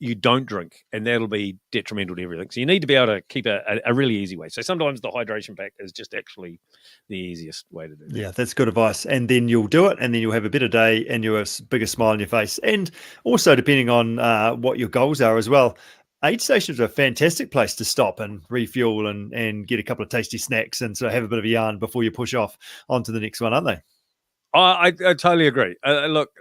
you don't drink, and that'll be detrimental to everything. So you need to be able to keep a really easy way. So sometimes the hydration pack is just actually the easiest way to do it. Yeah, that's good advice. And then you'll do it, and then you'll have a better day, and you'll have a bigger smile on your face. And also, depending on what your goals are as well, aid stations are a fantastic place to stop and refuel and get a couple of tasty snacks and sort of have a bit of a yarn before you push off onto the next one, aren't they? I totally agree. Look,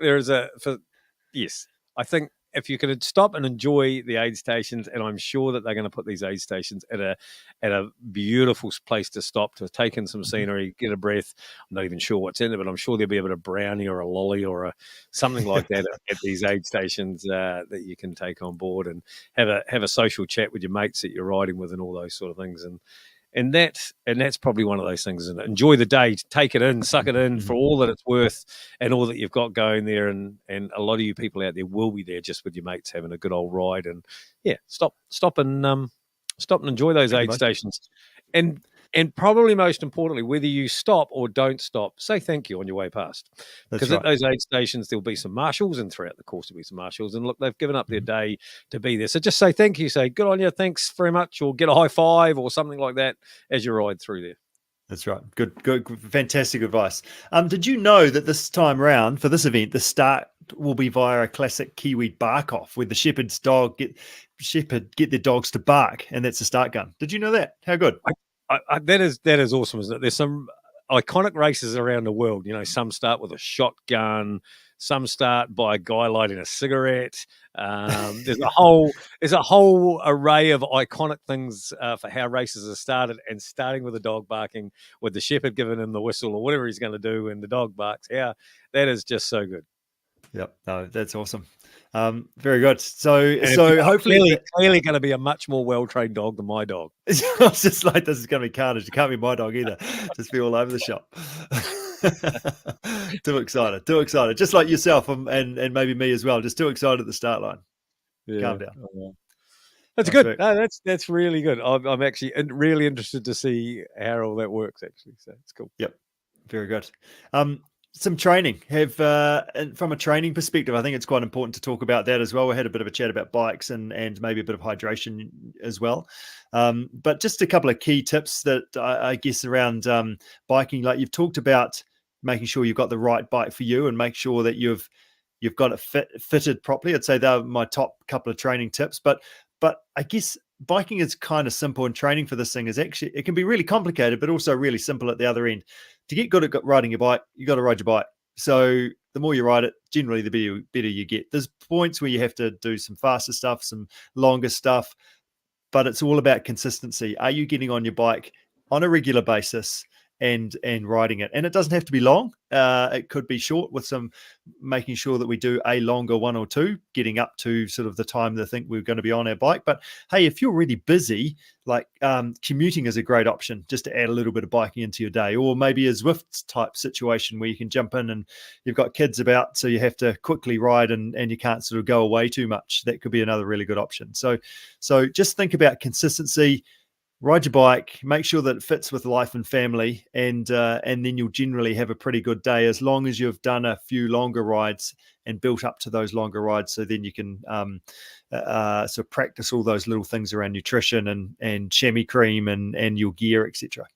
yes, I think if you could stop and enjoy the aid stations, and I'm sure that they're going to put these aid stations at a beautiful place to stop, to take in some scenery, get a breath. I'm not even sure what's in it, but I'm sure there'll be a bit of brownie or a lolly or something like that at these aid stations that you can take on board and have a social chat with your mates that you're riding with and all those sort of things. And that's probably one of those things, isn't it? Enjoy the day, take it in, suck it in for all that it's worth and all that you've got going there. And a lot of you people out there will be there just with your mates having a good old ride. And yeah, stop and enjoy those aid stations. And probably most importantly, whether you stop or don't stop, say thank you on your way past. Because at those aid stations, there'll be some marshals, and throughout the course there'll be some marshals. And look, they've given up their day to be there. So just say thank you, say good on you, thanks very much, or get a high five or something like that as you ride through there. That's right. Good, fantastic advice. Did you know that this time round for this event, the start will be via a classic Kiwi bark off, where the shepherd get their dogs to bark, and that's the start gun. Did you know that? How good? That is awesome, isn't it? There's some iconic races around the world. You know, some start with a shotgun, some start by a guy lighting a cigarette. There's a whole array of iconic things for how races are started, and starting with a dog barking, with the shepherd giving him the whistle or whatever he's going to do when the dog barks. Yeah, that is just so good. Yep, no, that's awesome. Very good. So hopefully, clearly going to be a much more well-trained dog than my dog. I was just like, this is going to be carnage. It can't be my dog either. Just be all over the shop. Too excited. Just like yourself and maybe me as well. Just too excited at the start line. Yeah. Calm down. That's good. No, that's really good. I'm actually really interested to see how all that works, actually. So it's cool. Yep. Very good. some training. And from a training perspective, I think it's quite important to talk about that as well. We had a bit of a chat about bikes and maybe a bit of hydration as well. But just a couple of key tips that I guess around biking, like you've talked about making sure you've got the right bike for you and make sure that you've got it fitted properly. I'd say they're my top couple of training tips. But I guess biking is kind of simple, and training for this thing is actually, it can be really complicated, but also really simple at the other end. To get good at riding your bike, you got to ride your bike. So the more you ride it, generally the better you get. There's points where you have to do some faster stuff, some longer stuff, but it's all about consistency. Are you getting on your bike on a regular basis and riding it? And it doesn't have to be long. It could be short, with some making sure that we do a longer one or two, getting up to sort of the time they think we're going to be on our bike. But hey, if you're really busy, like commuting is a great option, just to add a little bit of biking into your day. Or maybe a Zwift type situation where you can jump in and you've got kids about, so you have to quickly ride and you can't sort of go away too much. That could be another really good option. So just think about consistency. Ride your bike, make sure that it fits with life and family, and then you'll generally have a pretty good day, as long as you've done a few longer rides and built up to those longer rides. So then you can sort of practice all those little things around nutrition and chamois cream and your gear, etc.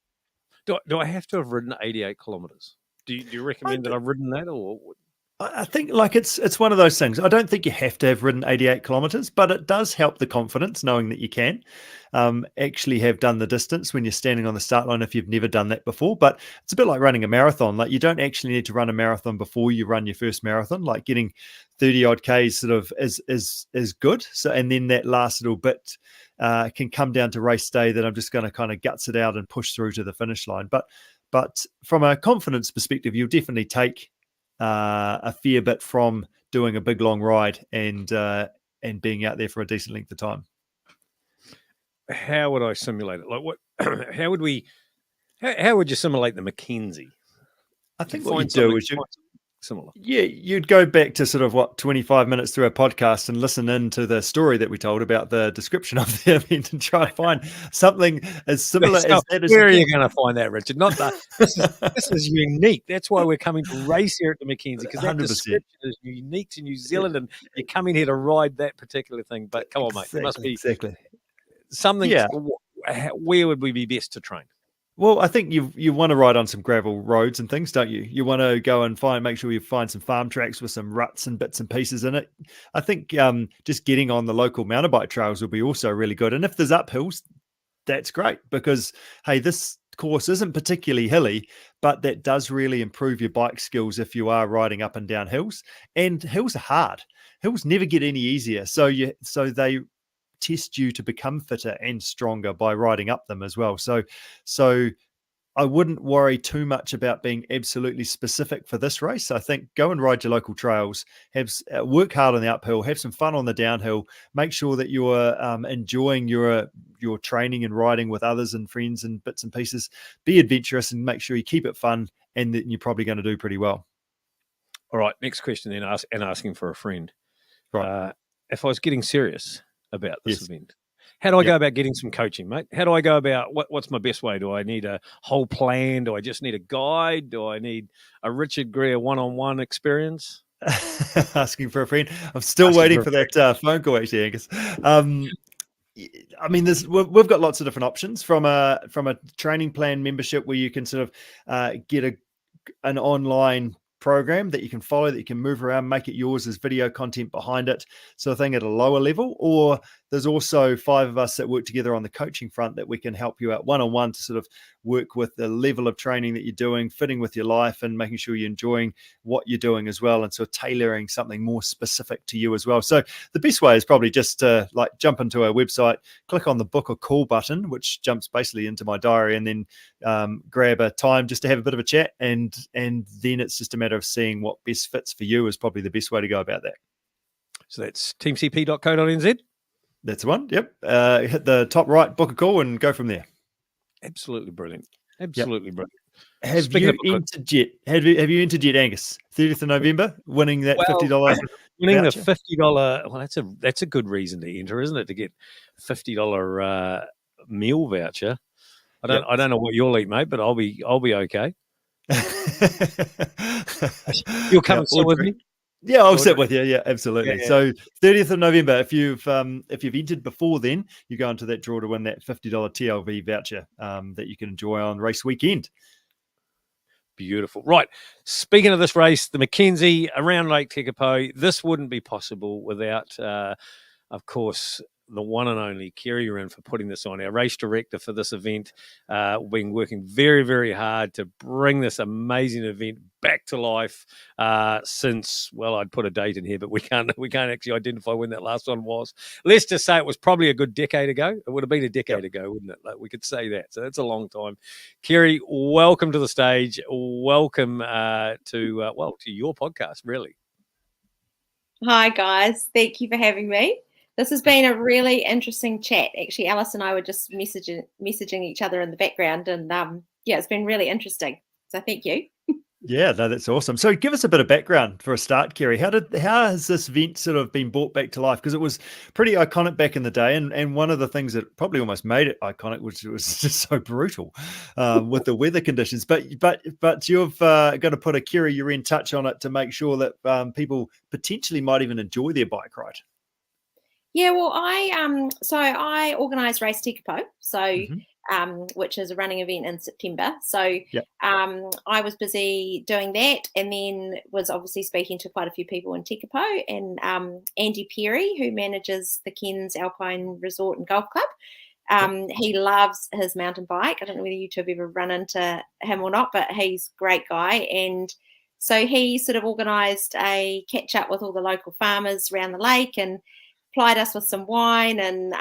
Do I have to have ridden 88 kilometres? Do you recommend that I've ridden that, or? I think like it's one of those things. I don't think you have to have ridden 88 kilometres, but it does help the confidence knowing that you can actually have done the distance when you're standing on the start line if you've never done that before. But it's a bit like running a marathon. Like, you don't actually need to run a marathon before you run your first marathon. Like, getting 30 odd Ks sort of is good. So, and then that last little bit can come down to race day, that I'm just going to kind of guts it out and push through to the finish line. But from a confidence perspective, you'll definitely take a fair bit from doing a big long ride and being out there for a decent length of time. How would I simulate it? Like, what? How would you simulate the Mackenzie? I think what you do is similar. Yeah, you'd go back to sort of 25 minutes through a podcast and listen into the story that we told about the description of the event and try to find something as similar as that. Where are you going to find that, Richard? Not that. This is unique. That's why we're coming to race here at the Mackenzie, because that 100%. description is unique to New Zealand, and you're coming here to ride that particular thing. But come on, mate, there must be something. Yeah. Where would we be best to train? Well, I think you want to ride on some gravel roads and things, don't you? You want to go and make sure you find some farm tracks with some ruts and bits and pieces in it. I think just getting on the local mountain bike trails will be also really good. And if there's uphills, that's great, because, hey, this course isn't particularly hilly, but that does really improve your bike skills if you are riding up and down hills. And hills are hard. Hills never get any easier. So they test you to become fitter and stronger by riding up them as well. So I wouldn't worry too much about being absolutely specific for this race. I think go and ride your local trails, work hard on the uphill, have some fun on the downhill, make sure that you're enjoying your training and riding with others and friends and bits and pieces. Be adventurous and make sure you keep it fun, and then you're probably going to do pretty well. All right, next question then, asking for a friend. Right. If I was getting serious about this event, how do I go about getting some coaching, mate? How do I go about what's my best way? Do I need a whole plan? Do I just need a guide? Do I need a Richard Greer one-on-one experience? Asking for a friend. I'm still waiting for that phone call, actually, Angus. I mean, we've got lots of different options, from a training plan membership where you can sort of get an online program that you can follow, that you can move around, make it yours as video content behind it, sort of thing, at a lower level. Or there's also 5 of us that work together on the coaching front that we can help you out one-on-one to sort of work with the level of training that you're doing, fitting with your life, and making sure you're enjoying what you're doing as well, and sort of tailoring something more specific to you as well. So the best way is probably just to jump into our website, click on the book a call button, which jumps basically into my diary, and then grab a time just to have a bit of a chat, and then it's just a matter of seeing what best fits for you is probably the best way to go about that. So that's teamcp.co.nz. That's the one. Yep. Hit the top right, book a call, and go from there. Absolutely brilliant. Absolutely brilliant. Have you entered yet, Angus? 30th of November, winning that $50. Winning voucher? the $50. Well, that's a good reason to enter, isn't it? To get $50 meal voucher. I don't know what you'll eat, mate, but I'll be okay. You'll come and sit all with drink. me. Yeah, I'll Or sit drink. with you. Yeah, absolutely. Yeah. So 30th of November, if you've entered before then, you go into that draw to win that $50 TLV voucher that you can enjoy on race weekend. Beautiful. Right. Speaking of this race, the Mackenzie around Lake Tekapo, this wouldn't be possible without, of course, the one and only Kerry Uren for putting this on. Our race director for this event, been working very, very hard to bring this amazing event back to life since, well, I'd put a date in here, but we can't actually identify when that last one was. Let's just say it was probably a good decade ago. It would have been a decade ago, wouldn't it? Like, we could say that. So that's a long time. Kerry, welcome to the stage. Welcome to your podcast, really. Hi, guys. Thank you for having me. This has been a really interesting chat. Actually, Alice and I were just messaging each other in the background, and it's been really interesting. So thank you. Yeah, no, that's awesome. So give us a bit of background for a start, Kerry. How has this event sort of been brought back to life? Because it was pretty iconic back in the day, and one of the things that probably almost made it iconic was it was just so brutal with the weather conditions. But you've got to put a Kerry Uren touch on it to make sure that people potentially might even enjoy their bike ride. Yeah, well, I organise Race Tekapo, which is a running event in September. So I was busy doing that, and then was obviously speaking to quite a few people in Tekapo, and Andy Perry, who manages the Cairns Alpine Resort and Golf Club. He loves his mountain bike. I don't know whether you two have ever run into him or not, but he's a great guy. And so he sort of organised a catch up with all the local farmers around the lake and plied us with some wine and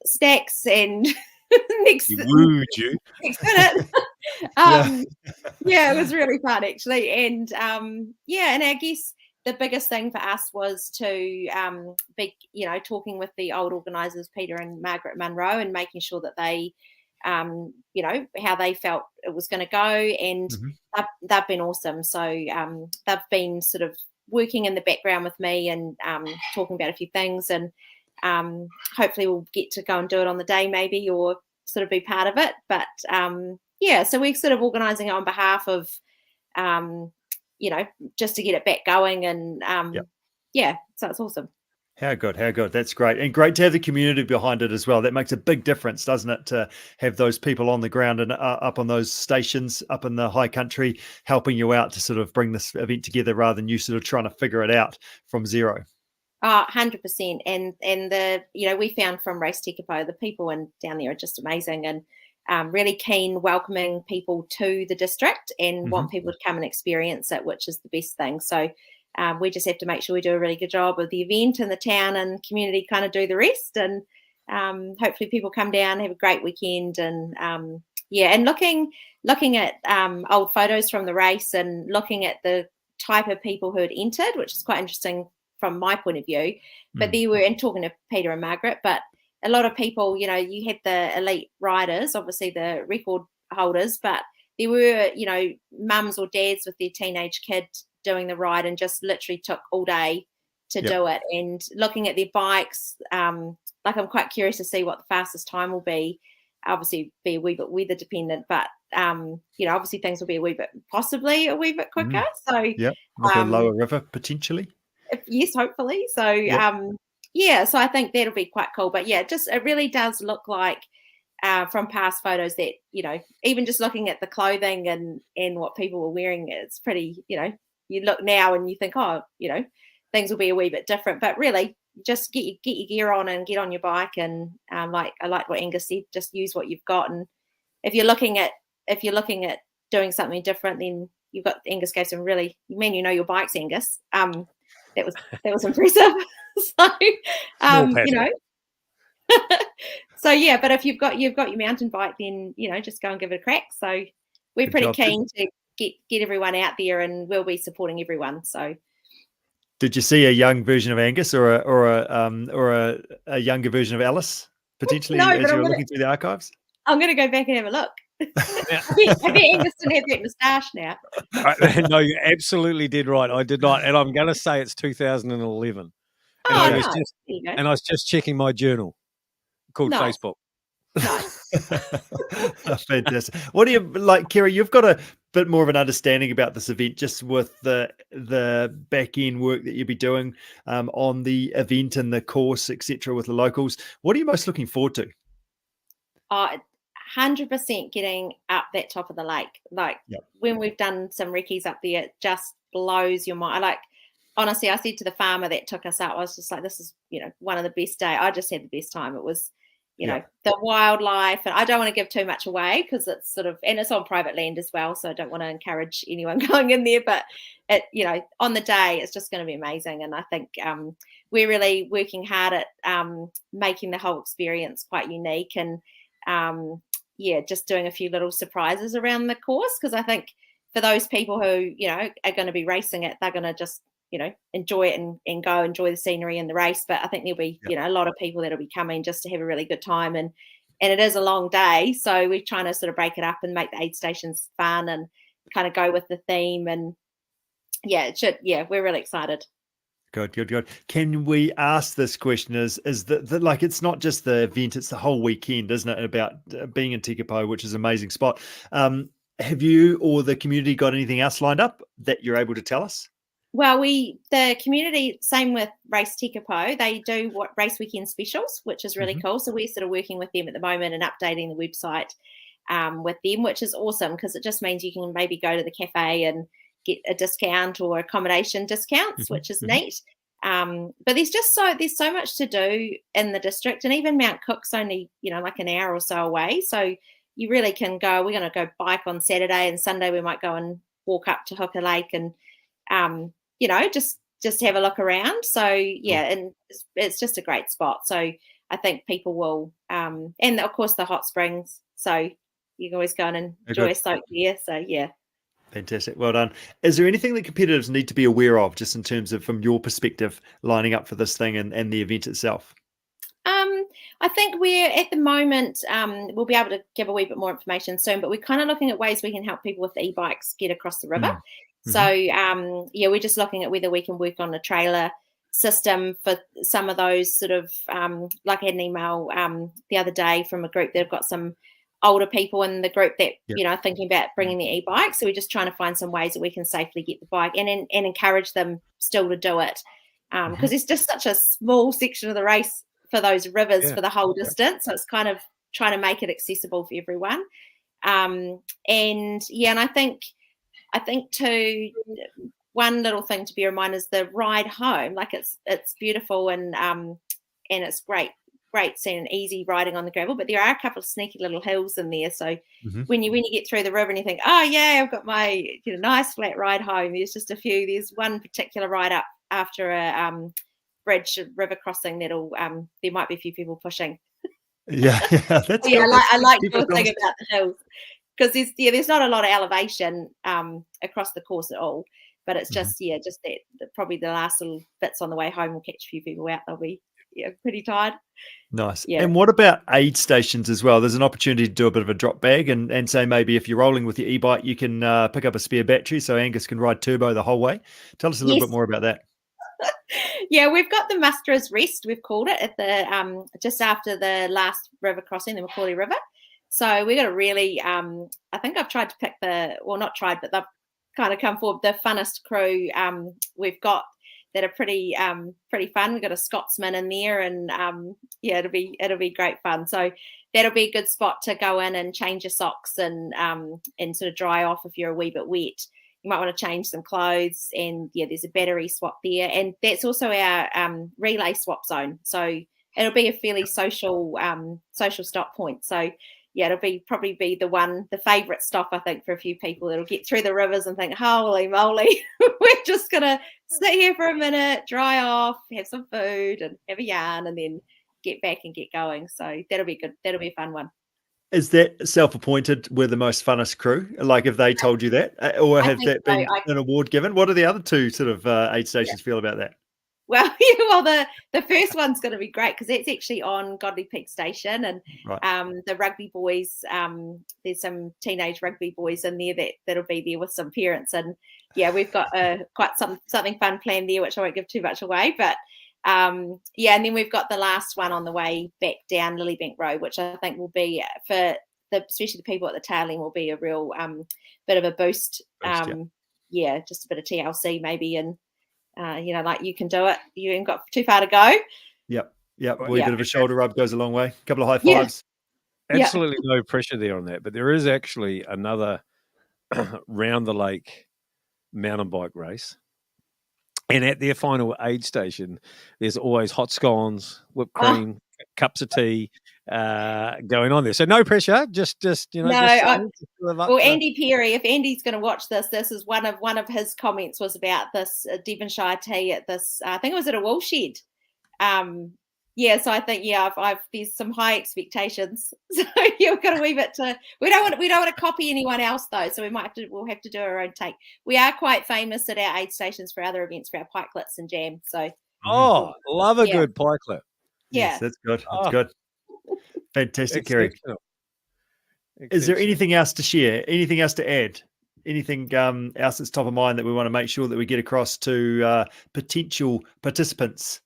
stacks, and next Wooed you. next minute. It was really fun, actually. And and I guess the biggest thing for us was to be, talking with the old organisers, Peter and Margaret Munro, and making sure that they how they felt it was going to go, and they've been awesome. So they've been sort of working in the background with me and talking about a few things, and hopefully we'll get to go and do it on the day maybe, or sort of be part of it. But so we're sort of organising it on behalf of just to get it back going, and so it's awesome. How good. That's great. And great to have the community behind it as well. That makes a big difference, doesn't it, to have those people on the ground and up on those stations up in the high country helping you out to sort of bring this event together, rather than you sort of trying to figure it out from zero. 100%. And we found from Race Tekapo, the people down there are just amazing, and really keen, welcoming people to the district, and want people to come and experience it, which is the best thing. So we just have to make sure we do a really good job of the event, and the town and community kind of do the rest. And hopefully people come down, have a great weekend. And and looking at old photos from the race, and looking at the type of people who had entered, which is quite interesting from my point of view. But there were, and talking to Peter and Margaret, but a lot of people, you had the elite riders, obviously the record holders, but there were, mums or dads with their teenage kid doing the ride, and just literally took all day to do it. And looking at their bikes, I'm quite curious to see what the fastest time will be. Obviously be a wee bit weather dependent, but obviously things will be possibly a wee bit quicker. So like a lower river potentially. Yes, hopefully. So so I think that'll be quite cool. But it really does look like from past photos that, even just looking at the clothing and what people were wearing, it's pretty, you look now and you think, things will be a wee bit different. But really, just get your gear on and get on your bike. And I like what Angus said, just use what you've got. And if you're looking at doing something different, then you've got, Angus gave some really, your bikes, Angus. That was impressive. So so but if you've got your mountain bike, then just go and give it a crack. So we're pretty keen to get everyone out there, and we'll be supporting everyone. So did you see a young version of Angus or a younger version of Alice potentially as you were looking through the archives? I'm going to go back and have a look. I bet Angus didn't have that moustache now. No, you absolutely did right. I did not. And I'm going to say it's 2011. And I was just checking my journal called Facebook. Nice. Fantastic. What do you like, Kerry? You've got a bit more of an understanding about this event, just with the back end work that you'll be doing on the event and the course, etc., with the locals. What are you most looking forward to? 100% getting up that top of the lake. Like when we've done some recce's up there, it just blows your mind. Honestly, I said to the farmer that took us out, I was just like, this is, one of the best days. I just had the best time. It was, the wildlife, and I don't want to give too much away because it's sort of, and it's on private land as well. So I don't want to encourage anyone going in there, but on the day, it's just going to be amazing. And I think we're really working hard at making the whole experience quite unique, and just doing a few little surprises around the course. Because I think for those people who, are going to be racing it, they're going to just, enjoy it and go enjoy the scenery and the race. But I think there'll be, a lot of people that'll be coming just to have a really good time. And it is a long day. So we're trying to sort of break it up and make the aid stations fun and kind of go with the theme. And we're really excited. Good. Can we ask this question? Is that like, it's not just the event, it's the whole weekend, isn't it? About being in Tekapo, which is an amazing spot. Have you or the community got anything else lined up that you're able to tell us? Well, the community, same with Race Tekapo, they do race weekend specials, which is really cool. So we're sort of working with them at the moment and updating the website with them, which is awesome because it just means you can maybe go to the cafe and get a discount or accommodation discounts, which is neat. But there's so much to do in the district, and even Mount Cook's only, like an hour or so away. So you really can go. We're going to go bike on Saturday, and Sunday we might go and walk up to Hooker Lake and, just have a look around. So and it's just a great spot. So I think people will, and of course the hot springs. So you can always go and enjoy a soak there. So Fantastic. Well done. Is there anything that competitors need to be aware of, just in terms of, from your perspective, lining up for this thing and the event itself? I think we're at the moment, we'll be able to give a wee bit more information soon, but we're kind of looking at ways we can help people with e-bikes get across the river. So, we're just looking at whether we can work on a trailer system for some of those sort of, like I had an email the other day from a group that have got some older people in the group that, thinking about bringing their e-bike. So we're just trying to find some ways that we can safely get the bike and encourage them still to do it. Because it's just such a small section of the race for those rivers for the whole distance. So it's kind of trying to make it accessible for everyone. And I think too, one little thing to bear in mind is the ride home. Like it's beautiful and it's great seeing and easy riding on the gravel, but there are a couple of sneaky little hills in there. So when you get through the river and you think, oh yeah, I've got my nice flat ride home, there's There's one particular ride up after a bridge river crossing that'll there might be a few people pushing. That's I like your thing about the hills, because there's not a lot of elevation across the course at all, but it's just that probably the last little bits on the way home will catch a few people out. They'll be pretty tired. Nice. And what about aid stations as well? There's an opportunity to do a bit of a drop bag and say maybe if you're rolling with your e-bike, you can pick up a spare battery so Angus can ride turbo the whole way. Tell us a little bit more about that. We've got the Musterer's Rest, we've called it, at the just after the last river crossing, the Macaulay River. So we got a really, I think I've tried to pick not tried, but they've kind of come forward, the funnest crew we've got that are pretty fun. We've got a Scotsman in there, and it'll be great fun. So that'll be a good spot to go in and change your socks and sort of dry off if you're a wee bit wet. You might want to change some clothes, and there's a battery swap there, and that's also our relay swap zone. So it'll be a fairly social stop point. So it'll probably be the favourite stop, I think, for a few people that'll get through the rivers and think, holy moly, we're just gonna sit here for a minute, dry off, have some food, and have a yarn, and then get back and get going. So that'll be good. That'll be a fun one. Is that self-appointed we're the most funnest crew? Like, have they told you that? Or have that been an award given? What do the other two sort of aid stations feel about that? Well, the first one's going to be great because it's actually on Godley Peak Station, and the rugby boys, there's some teenage rugby boys in there that'll be there with some parents, and we've got quite something fun planned there, which I won't give too much away, but and then we've got the last one on the way back down Lilybank Road, which I think will be for especially the people at the tail end will be a real bit of a boost. Just a bit of TLC maybe, and like you can do it. You ain't got too far to go. Yep. A wee bit of a shoulder rub goes a long way. A couple of high fives. Absolutely no pressure there on that. But there is actually another round the lake mountain bike race. And at their final aid station, there's always hot scones, whipped cream, cups of tea going on there. So no pressure, just Andy Perry, if Andy's going to watch this is one of his comments was about this Devonshire tea at this. I think it was at a wool shed. So I think I've there's some high expectations. So we've got a wee bit to. We don't want to copy anyone else though. So we'll have to do our own take. We are quite famous at our aid stations for other events for our pikelets and jam. So love a good pikelet. Yes, that's good. That's good. Fantastic, Kerry. Is there anything else to share? Anything else to add? Anything else that's top of mind that we want to make sure that we get across to potential participants?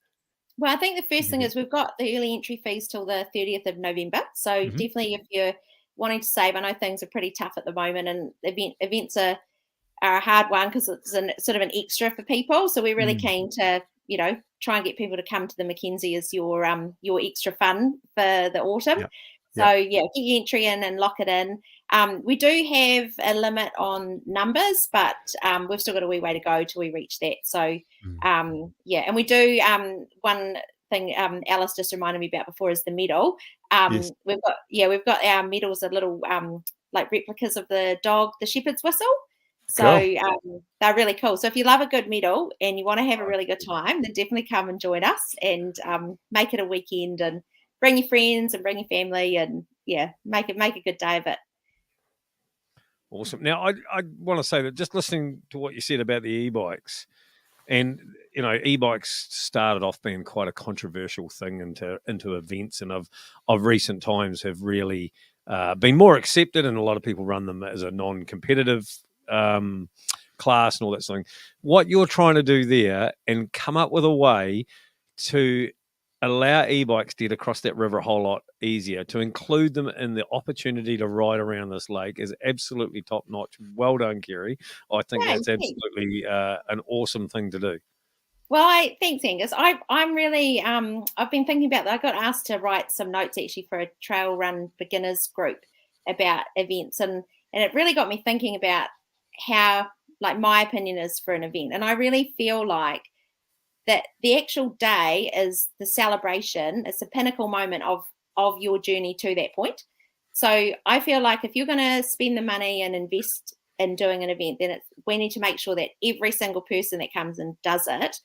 Well, I think the first thing is we've got the early entry fees till the 30th of November. So definitely if you're wanting to save, I know things are pretty tough at the moment, and events are a hard one because it's sort of an extra for people. So we're really keen to, try and get people to come to the Mackenzie as your extra fun for the autumn. So get your entry in and lock it in. We do have a limit on numbers, but we've still got a wee way to go till we reach that. So and we do one thing Alice just reminded me about before is the medal. We've got our medals, are little like replicas of the dog, the shepherd's whistle. So they're really cool. So if you love a good medal and you want to have a really good time, then definitely come and join us and make it a weekend and bring your friends and bring your family and make a good day of it. Awesome. Now, I want to say that just listening to what you said about the e-bikes, and e-bikes started off being quite a controversial thing into events, and of recent times have really been more accepted, and a lot of people run them as a non-competitive class and all that sort of thing. What you're trying to do there and come up with a way to allow e-bikes to get across that river a whole lot easier, to include them in the opportunity to ride around this lake is absolutely top notch. Well done, Kerry. I think that's absolutely an awesome thing to do. Well, thanks, Angus. I'm really I've been thinking about that. I got asked to write some notes actually for a trail run beginners group about events, and it really got me thinking about how, like, my opinion is for an event. And I really feel like that the actual day is the celebration. It's the pinnacle moment of your journey to that point. So I feel like if you're going to spend the money and invest in doing an event, then we need to make sure that every single person that comes and does it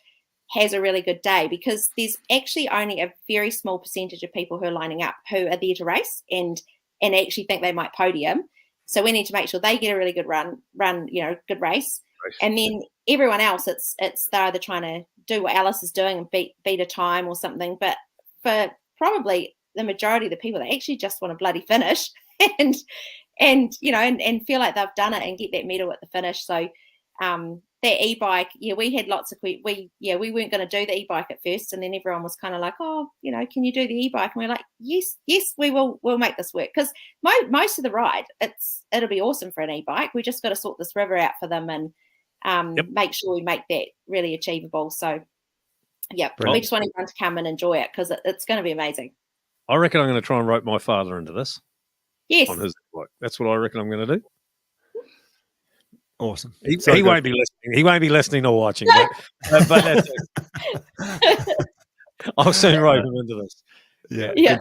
has a really good day, because there's actually only a very small percentage of people who are lining up who are there to race and actually think they might podium. So we need to make sure they get a really good run, good race. And then everyone else, it's they're either trying to do what Alice is doing and beat a time or something. But for probably the majority of the people, they actually just want to bloody finish and feel like they've done it and get that medal at the finish. So that e-bike, we had lots of we weren't going to do the e-bike at first, and then everyone was kind of like, can you do the e-bike? And we're like, yes, we will. We'll make this work, because most of the ride, it'll be awesome for an e-bike. We just got to sort this river out for them and make sure we make that really achievable. So we just want everyone to come and enjoy it, because it's going to be amazing. I reckon I'm going to try and rope my father into this. Yes, on his e-bike. That's what I reckon I'm going to do. Awesome. He won't be listening. He won't be listening or watching. But that's it. I'll soon rope him into this. Yeah.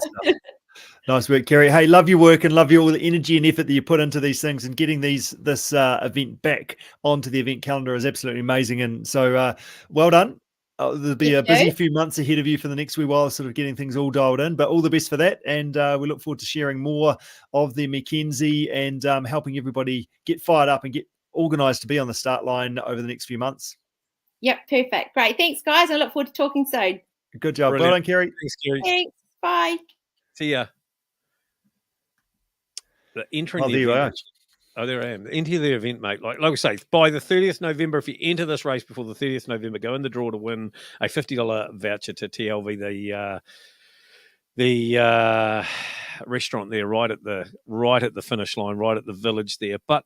Nice work, Kerry. Hey, love your work and love all the energy and effort that you put into these things, and getting this event back onto the event calendar is absolutely amazing. And so well done. There'll be a busy few months ahead of you for the next wee while, sort of getting things all dialed in, but all the best for that. And we look forward to sharing more of the Mackenzie and helping everybody get fired up and get organised to be on the start line over the next few months. Yep, perfect. Great. Thanks, guys. I look forward to talking soon. Good job. Brilliant. Well done, Kerry. Thanks, Kerry. Thanks. Bye. See ya. There I am. Enter the event, mate. Like we say, by the 30th November, if you enter this race before the 30th November, go in the draw to win a $50 voucher to TLV, restaurant there, right at the finish line, right at the village there. But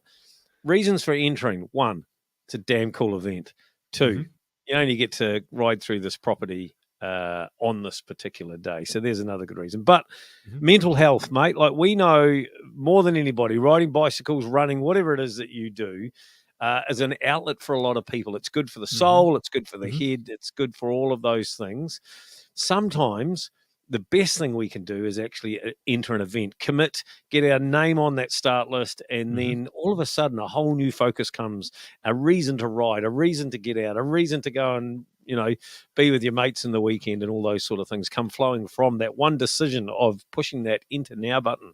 reasons for entering: one, it's a damn cool event. Two, you only get to ride through this property on this particular day. So there's another good reason. But mental health, mate, like we know more than anybody, riding bicycles, running, whatever it is that you do, is an outlet for a lot of people. It's good for the soul. It's good for the head. It's good for all of those things. Sometimes the best thing we can do is actually enter an event, commit, get our name on that start list, and then all of a sudden a whole new focus comes, a reason to ride, a reason to get out, a reason to go and, be with your mates in the weekend, and all those sort of things come flowing from that one decision of pushing that enter now button.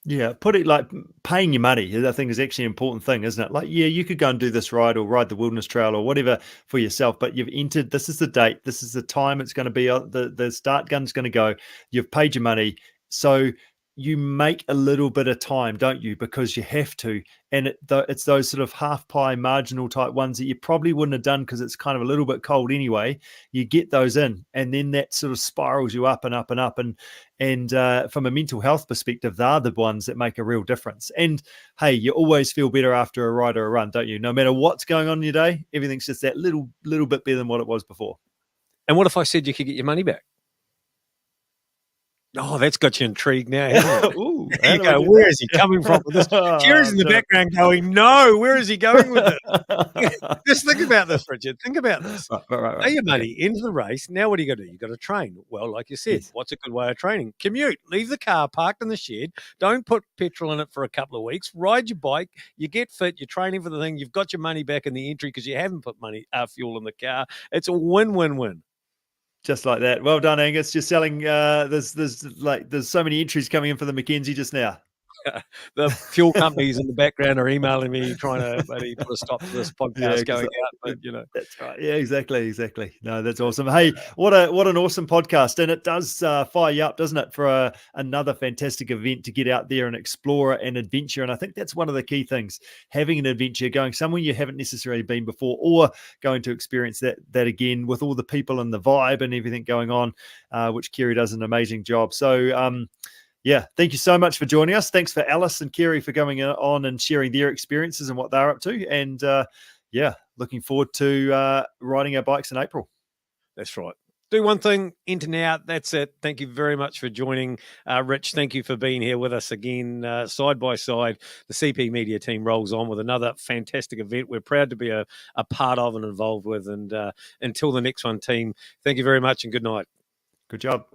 Yeah, put it like paying your money, I think, is actually an important thing, isn't it? Like, yeah, you could go and do this ride or ride the Wilderness Trail or whatever for yourself, but you've entered, this is the date, this is the time it's going to be, the start gun's going to go, you've paid your money. So you make a little bit of time, don't you? Because you have to. And it's those sort of half pie marginal type ones that you probably wouldn't have done because it's kind of a little bit cold anyway. You get those in, and then that sort of spirals you up and up and up. And from a mental health perspective, they're the ones that make a real difference. And hey, you always feel better after a ride or a run, don't you? No matter what's going on in your day, everything's just that little bit better than what it was before. And what if I said you could get your money back? Oh, that's got you intrigued now, hasn't it? Ooh, you go, where is he coming from with this? Kerry's in the background going, no, where is he going with it? Just think about this, Richard. Think about this. Right. Pay your money into the race. Now what do you got to do? You got to train. Well, like you said, what's a good way of training? Commute. Leave the car parked in the shed. Don't put petrol in it for a couple of weeks. Ride your bike. You get fit. You're training for the thing. You've got your money back in the entry because you haven't put fuel in the car. It's a win-win-win. Just like that. Well done, Angus. You're selling. There's so many entries coming in for the Mackenzie just now. The fuel companies in the background are emailing me trying to maybe put a stop to this podcast going out. But that's right. Yeah, exactly. No, that's awesome. Hey, what an awesome podcast, and it does fire you up, doesn't it, for another fantastic event to get out there and explore and adventure. And I think that's one of the key things: having an adventure, going somewhere you haven't necessarily been before, or going to experience that again with all the people and the vibe and everything going on, which Kerry does an amazing job. So. Yeah, thank you so much for joining us. Thanks for Alice and Kerry for going on and sharing their experiences and what they're up to. And looking forward to riding our bikes in April. That's right. Do one thing, enter now. That's it. Thank you very much for joining. Rich, thank you for being here with us again, side by side. The CP Media team rolls on with another fantastic event we're proud to be a part of and involved with. And until the next one, team, thank you very much and good night. Good job.